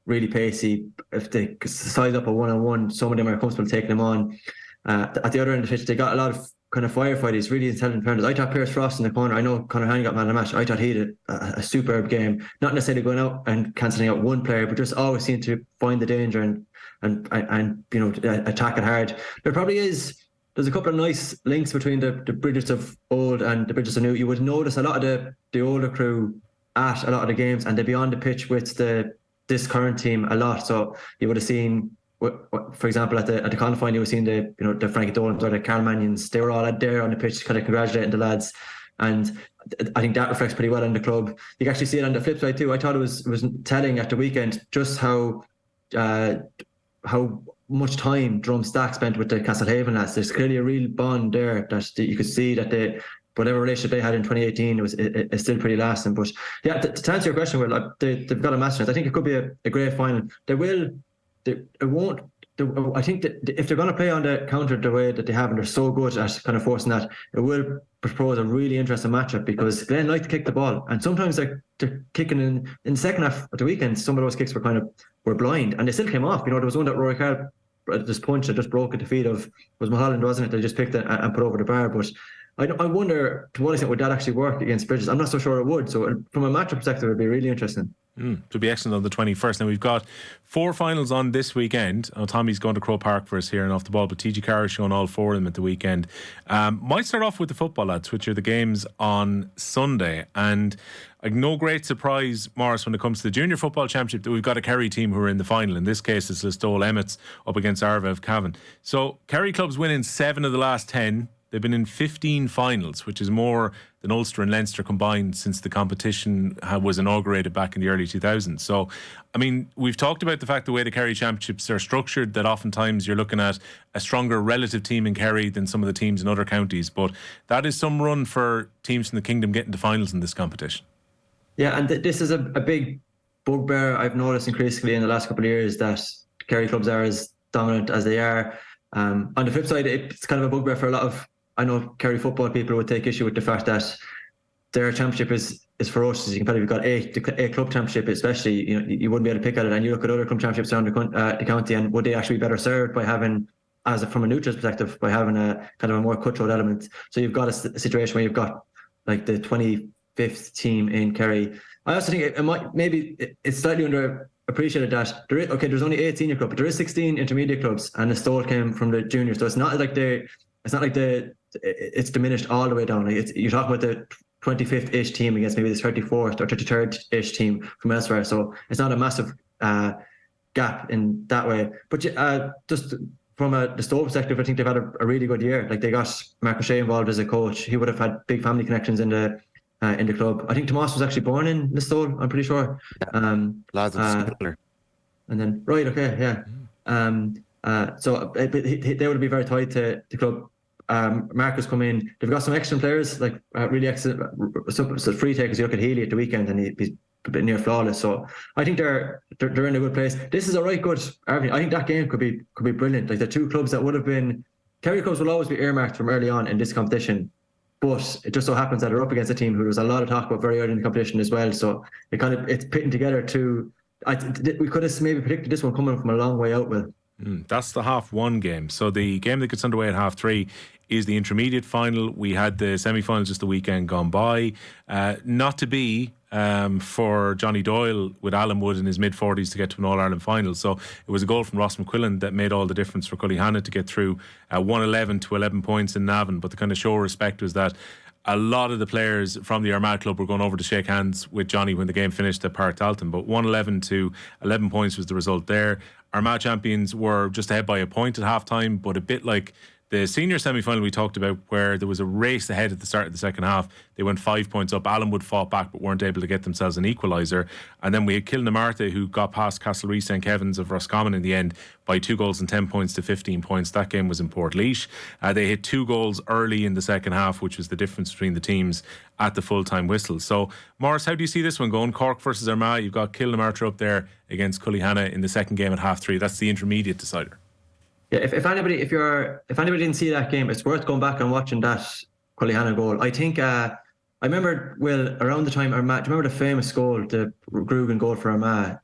[SPEAKER 3] really pacey. If they size up a one-on-one, some of them are comfortable taking them on. At the other end of the pitch, they got a lot of kind of firefighters, really intelligent defenders. I thought Pierce Frost in the corner, I know Conor Haney got man of the match. I thought he did a superb game. Not necessarily going out and cancelling out one player, but just always seemed to find the danger and you know, attack it hard. There's a couple of nice links between the Brigids of old and the Brigids of new. You would notice a lot of the older crew at a lot of the games, and they'd be on the pitch with this current team a lot. So you would have seen, for example, at the Conn final, you would have seen the Frankie Dolans or the Carl Manions. They were all out there on the pitch, kind of congratulating the lads. And I think that reflects pretty well on the club. You can actually see it on the flip side too. I thought it was telling at the weekend just how much time Drum Stack spent with the Castlehaven lads. There's clearly a real bond there that you could see that whatever relationship they had in 2018 it's still pretty lasting. But yeah, to answer your question, well, they've got a master. I think it could be a great final. I think that if they're going to play on the counter the way that they have, and they're so good at kind of forcing that, it will propose a really interesting matchup, because Glen like to kick the ball, and sometimes they're kicking in the second half of the weekend. Some of those kicks were blind, and they still came off. You know, there was one that Rory Carl, this punch that just broke at the feet of, was Mulholland, wasn't it? They just picked it and put over the bar. But I wonder to what extent would that actually work against Bridges. I'm not so sure it would. So from a matchup perspective, it would be really interesting.
[SPEAKER 2] It would be excellent on the 21st. Now we've got 4 finals on this weekend. Tommy's going to Croke Park for us here and off the ball, but TG Carr is showing all 4 of them at the weekend. Might start off with the football, lads, which are the games on Sunday. And no great surprise, Maurice, when it comes to the Junior Football Championship, that we've got a Kerry team who are in the final. In this case, it's Listowel Emmets up against Arva of Cavan. So Kerry clubs winning 7 of the last 10. They've been in 15 finals, which is more than Ulster and Leinster combined since the competition was inaugurated back in the early 2000s. So, I mean, we've talked about the fact the way the Kerry Championships are structured, that oftentimes you're looking at a stronger relative team in Kerry than some of the teams in other counties. But that is some run for teams from the Kingdom getting to finals in this competition.
[SPEAKER 3] Yeah, and this is a big bugbear I've noticed increasingly in the last couple of years, that Kerry clubs are as dominant as they are. On the flip side, it's kind of a bugbear for a lot of, I know Kerry football people would take issue with the fact that their championship is ferocious. You can probably, you've got a club championship, especially, you know, you wouldn't be able to pick at it. And you look at other club championships around the county, and would they actually be better served by having, from a neutral's perspective, by having a kind of a more cutthroat element? So you've got a situation where you've got like the 25th team in Kerry. I also think it's slightly underappreciated that there's only 8 senior clubs, but there is 16 intermediate clubs, and the Listowel came from the juniors. So it's not like it's diminished all the way down. Like you're talking about the 25th-ish team against maybe the 34th or 33rd-ish team from elsewhere. So it's not a massive gap in that way. But just from the Listowel perspective, I think they've had a really good year. Like they got Mark O'Shea involved as a coach. He would have had big family connections in the club. I think Tomas was actually born in Listowel, I'm pretty sure.
[SPEAKER 4] Lads of similar.
[SPEAKER 3] And then, right, okay, yeah. So they would be very tied to the club. Marcus come in. They've got some excellent players, like really excellent free takers. You look at Healy at the weekend, and he's a bit near flawless. So I think they're in a good place. This is a right good argument. I think that game could be brilliant. Like the two clubs that would have been, Kerry clubs will always be earmarked from early on in this competition. But it just so happens that they're up against a team who there was a lot of talk about very early in the competition as well. So it's pitting together to. We could have maybe predicted this one coming from a long way out. Will.
[SPEAKER 2] That's the half-1 game. So the game that gets underway at half-3 is the intermediate final. We had the semi-final just the weekend gone by. Not to be for Johnny Doyle with Alan Wood in his mid-40s to get to an All-Ireland final. So it was a goal from Ross McQuillan that made all the difference for Cullyhanna to get through 111 to 11 points in Navan. But the kind of show of respect was that a lot of the players from the Armagh club were going over to shake hands with Johnny when the game finished at Park Dalton. But 111 to 11 points was the result there. Armagh champions were just ahead by a point at half-time, but a bit like The senior semi-final we talked about, where there was a race ahead at the start of the second half, they went 5 points up. Allenwood fought back but weren't able to get themselves an equaliser. And then we had Kilmacud, who got past Castlehaven St Kevin's of Roscommon in the end by 2 goals and 10 points to 15 points. That game was in Portlaoise. They hit 2 goals early in the second half, which was the difference between the teams at the full-time whistle. So, Maurice, how do you see this one going? Cork versus Armagh. You've got Kilmacud up there against Cullyhanna in the second game at 3:30. That's the intermediate decider.
[SPEAKER 3] Yeah, if anybody didn't see that game, it's worth going back and watching that Cullyhanna goal. I think I remember, Will, around the time Armagh, do you remember the famous goal, the Grugan goal for Armagh,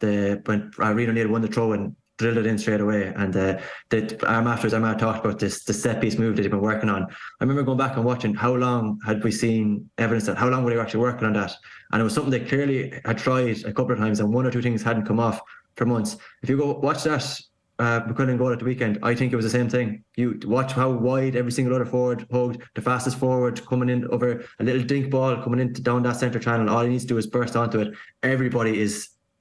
[SPEAKER 3] when Reno Neal won the throw and drilled it in straight away, and afterwards Armagh talked about the set piece move that they've been working on. I remember going back and watching how long had we seen evidence that, how long were they actually working on that, and it was something they clearly had tried a couple of times, and 1 or 2 things hadn't come off for months. If you go watch that McQuillan goal at the weekend, I think it was the same thing. You watch how wide every single other forward hugged, the fastest forward coming in over a little dink ball coming in down that centre channel. All he needs to do is burst onto it. Everybody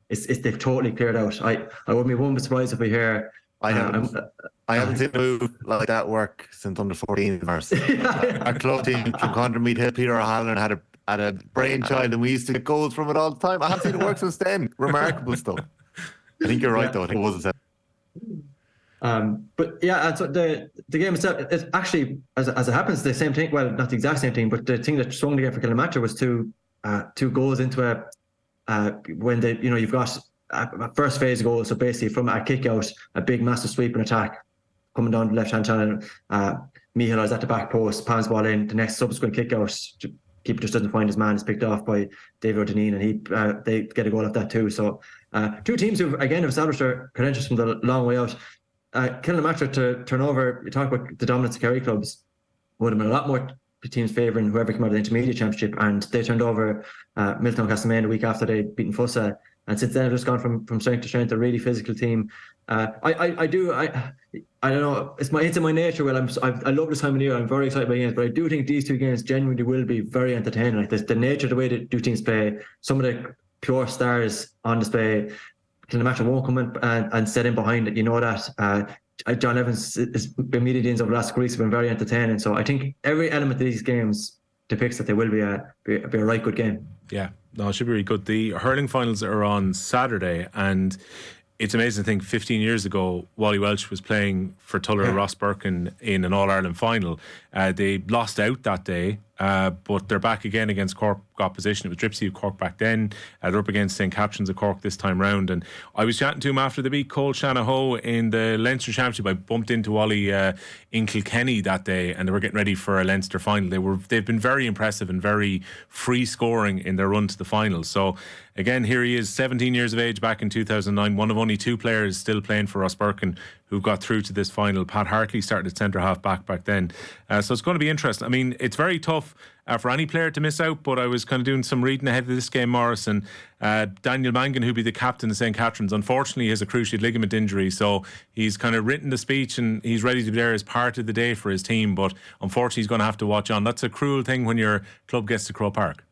[SPEAKER 3] they've totally cleared out. I wouldn't be one bit surprised if we hear. I
[SPEAKER 4] haven't seen a move like that work since under 14 Mars. Our club team from Condor Mead Hill, Peter O'Halloran had a brainchild, and we used to get goals from it all the time. I haven't seen it work since then. Remarkable stuff. I think you're right, though. I think it was a
[SPEAKER 3] but yeah, and so the game itself, it's actually, as it happens, the same thing. Well, not the exact same thing, but the thing that swung the game for Kilmacud was two goals into when you've got a first phase goal. So basically, from a kick out, a big massive sweep and attack coming down the left hand channel. Michal is at the back post, pounds ball in. The next subsequent kick out, keeper just doesn't find his man. It's picked off by David O'Deneen, and they get a goal off that too. So two teams who again have established their credentials from the long way out. Kilmacud to turn over. You talk about the dominance of Kerry clubs, would have been a lot more teams favouring whoever came out of the intermediate championship, and they turned over Milton Castlemaine a week after they'd beaten Fussa, and since then they've just gone from strength to strength. A really physical team. I don't know. It's in my nature. Well, I love this time of year. I'm very excited by games, but I do think these two games genuinely will be very entertaining. Like the nature of the way that two teams play, some of the pure stars on display. Kilmacud won't come in and set in behind it. You know that. John Evans' media deans over the last couple of weeks have been very entertaining. So I think every element of these games depicts that they will be a right good game. Yeah,
[SPEAKER 2] no, it should be really good. The hurling finals are on Saturday, and it's amazing to think 15 years ago Wally Welch was playing for Tuller Ross Birkin in an All-Ireland final. They lost out that day, but they're back again against Cork opposition. It was Dripsy of Cork back then. They're up against St Catherine's of Cork this time round. And I was chatting to him after the beat Cole Shanahoe in the Leinster Championship. I bumped into Wally in Kilkenny that day, and they were getting ready for a Leinster final. They've been very impressive and very free scoring in their run to the final. So again, here he is, 17 years of age, back in 2009, one of only 2 players still playing for Ross Birkin who got through to this final. Pat Hartley started at centre half back then. So it's going to be interesting. I mean, it's very tough for any player to miss out, but I was kind of doing some reading ahead of this game, Maurice, and Daniel Mangan, who'll be the captain of St Catherine's, unfortunately has a cruciate ligament injury, so he's kind of written the speech and he's ready to be there as part of the day for his team, but unfortunately he's going to have to watch on. That's a cruel thing when your club gets to Croke Park.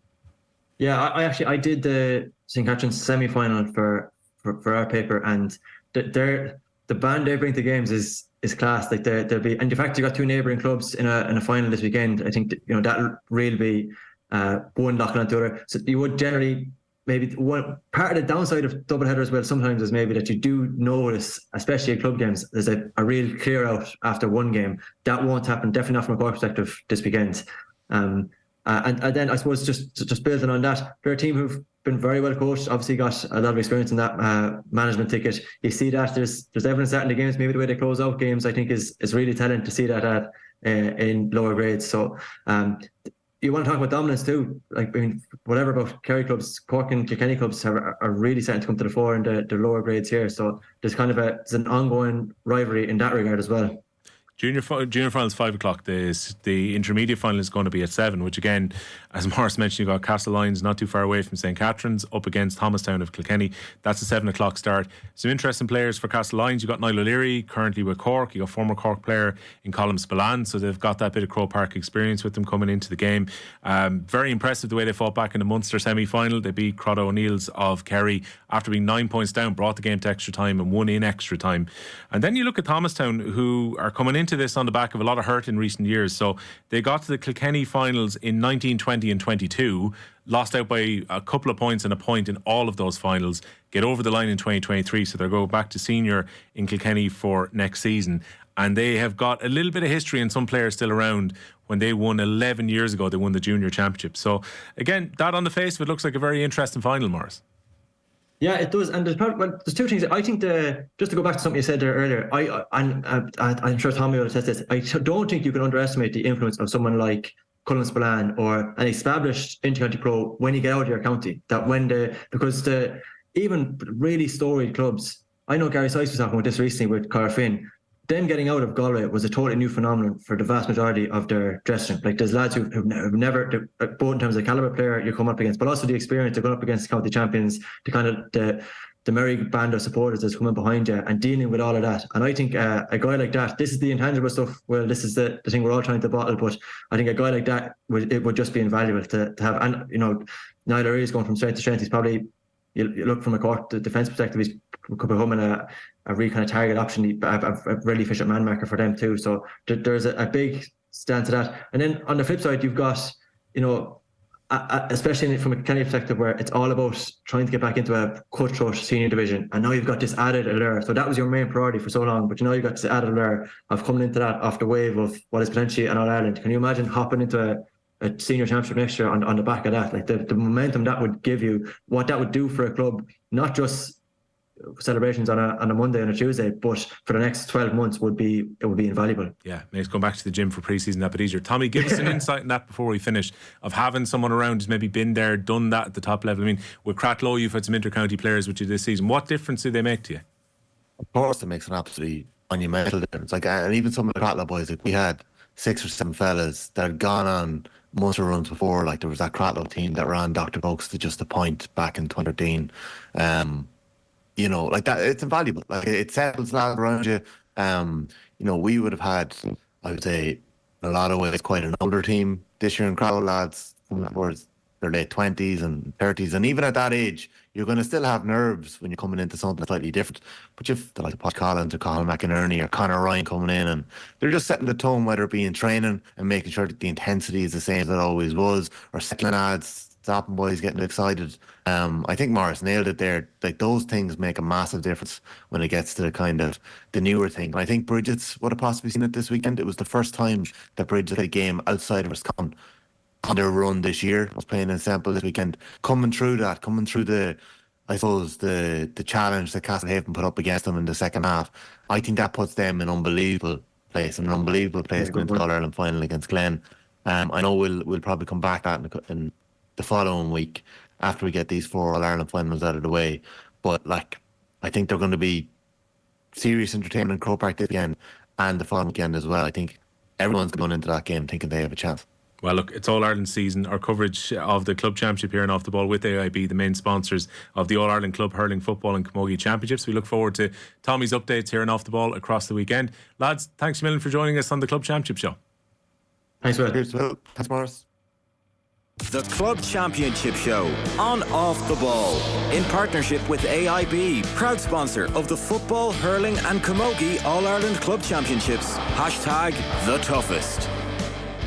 [SPEAKER 3] Yeah, I did the St Catherine's semi-final for our paper, and the band they bring to games is class. Like they'll be, and in fact you got 2 neighbouring clubs in a final this weekend. I think that'll really be one knocking on the other. So you would generally, maybe one part of the downside of double header as well sometimes is maybe that you do notice, especially in club games, there's a real clear out after one game. That won't happen, definitely not from a Cork perspective this weekend. And then I suppose just building on that, they're a team who've been very well coached, obviously got a lot of experience in that management ticket. You see that there's evidence that in the games, maybe the way they close out games, I think is really telling to see that in lower grades. So you want to talk about dominance too. Like, I mean, whatever about Kerry clubs, Cork and Kilkenny clubs are really starting to come to the fore in the lower grades here. So there's kind of there's an ongoing rivalry in that regard as well.
[SPEAKER 2] Junior final is 5 o'clock. The intermediate final is going to be at 7, which again, as Maurice mentioned, you've got Castlehaven not too far away from St Catherine's up against Thomastown of Kilkenny. That's a 7 o'clock start. Some interesting players for Castlehaven. You've got Niall O'Leary currently with Cork. You've got former Cork player in Colm Spillane, so they've got that bit of Croke Park experience with them coming into the game. Very impressive the way they fought back in the Munster semi-final. They beat Crotto O'Neill's of Kerry after being 9 points down, brought the game to extra time and won in extra time. And then you look at Thomastown, who are coming into into this on the back of a lot of hurt in recent years. So they got to the Kilkenny finals in 19, 20 and 22, lost out by a couple of points and a point in all of those finals, get over the line in 2023. So they're going back to senior in Kilkenny for next season. And they have got a little bit of history and some players still around. When they won 11 years ago, they won the junior championship. So again, that on the face of it looks like a very interesting final, Maurice.
[SPEAKER 3] Yeah, it does. And there's two things. I think just to go back to something you said there earlier, I'm sure Tommy will attest this. I don't think you can underestimate the influence of someone like Cullen Spillane or an established inter-county pro when you get out of your county. Because even really storied clubs, I know Gary Sykes was talking about this recently with Cara Finn. Them getting out of Galway was a totally new phenomenon for the vast majority of their dressing room. Like there's lads who've never, both in terms of the caliber player you come up against, but also the experience of going up against county champions, the kind of the merry band of supporters that's coming behind you and dealing with all of that. And I think a guy like that, this is the intangible stuff. Well, this is the thing we're all trying to bottle, but I think a guy like that would just be invaluable to have. And Niall is going from strength to strength. He's probably, you look from a Cork defence perspective, he's becoming a really kind of target option, a really efficient man marker for them too. So there's a big stand to that. And then on the flip side, you've got, especially from a Kilkenny perspective, where it's all about trying to get back into a cutthroat senior division. And now you've got this added allure. So that was your main priority for so long, but you've got this added allure of coming into that off the wave of what is potentially an All-Ireland. Can you imagine hopping into a senior championship next year on the back of that? Like the momentum that would give you, what that would do for a club, not just celebrations on a Monday and a Tuesday, but for the next 12 months it would be invaluable. Yeah,
[SPEAKER 2] makes going back to the gym for pre-season that bit easier. Tommy, give us an insight in that before we finish, of having someone around who's maybe been there, done that at the top level. I mean, with Cratloe, you've had some inter-county players with you this season. What difference do they make to you?
[SPEAKER 4] Of course, it makes an absolutely monumental difference. Like, and even some of the Cratloe boys, like we had 6 or 7 fellas that had gone on Munster runs before. Like there was that Cratloe team that ran Dr. Oaks to just a point back in 2013. Like that, it's invaluable. Like it settles lads around you. We would have had, I would say, a lot of ways quite an older team this year in Cratloe lads towards their late 20s and 30s, and even at that age, you're going to still have nerves when you're coming into something slightly different. But you've the like Pat Collins or Colin McInerney or Conor Ryan coming in, and they're just setting the tone, whether it be in training and making sure that the intensity is the same as it always was, or settling lads, stopping boys getting excited. I think Maurice nailed it there. Like those things make a massive difference when it gets to the kind of the newer thing. And I think Brigid's would have possibly seen it this weekend. It was the first time that Brigid played a game outside of Roscommon on their run this year. I was playing in Semple this weekend. Coming through the challenge that Castlehaven put up against them in the second half, I think that puts them in an unbelievable place going into the All-Ireland final against Glen. I know we'll probably come back to that in the following week after we get these 4 All-Ireland finals out of the way. But I think they're going to be serious entertainment in Croke Park this weekend and the following weekend as well. I think everyone's going into that game thinking they have a chance.
[SPEAKER 2] Well, look, it's All-Ireland season. Our coverage of the Club Championship here and Off the Ball with AIB, the main sponsors of the All-Ireland Club Hurling Football and Camogie Championships. We look forward to Tommy's updates here and Off the Ball across the weekend. Lads, thanks a million for joining us on the Club Championship show.
[SPEAKER 3] Thanks, Will.
[SPEAKER 4] Thanks, Maurice.
[SPEAKER 1] The Club Championship Show on Off the Ball, in partnership with AIB, proud sponsor of the Football, Hurling and Camogie All-Ireland Club Championships. #TheToughest.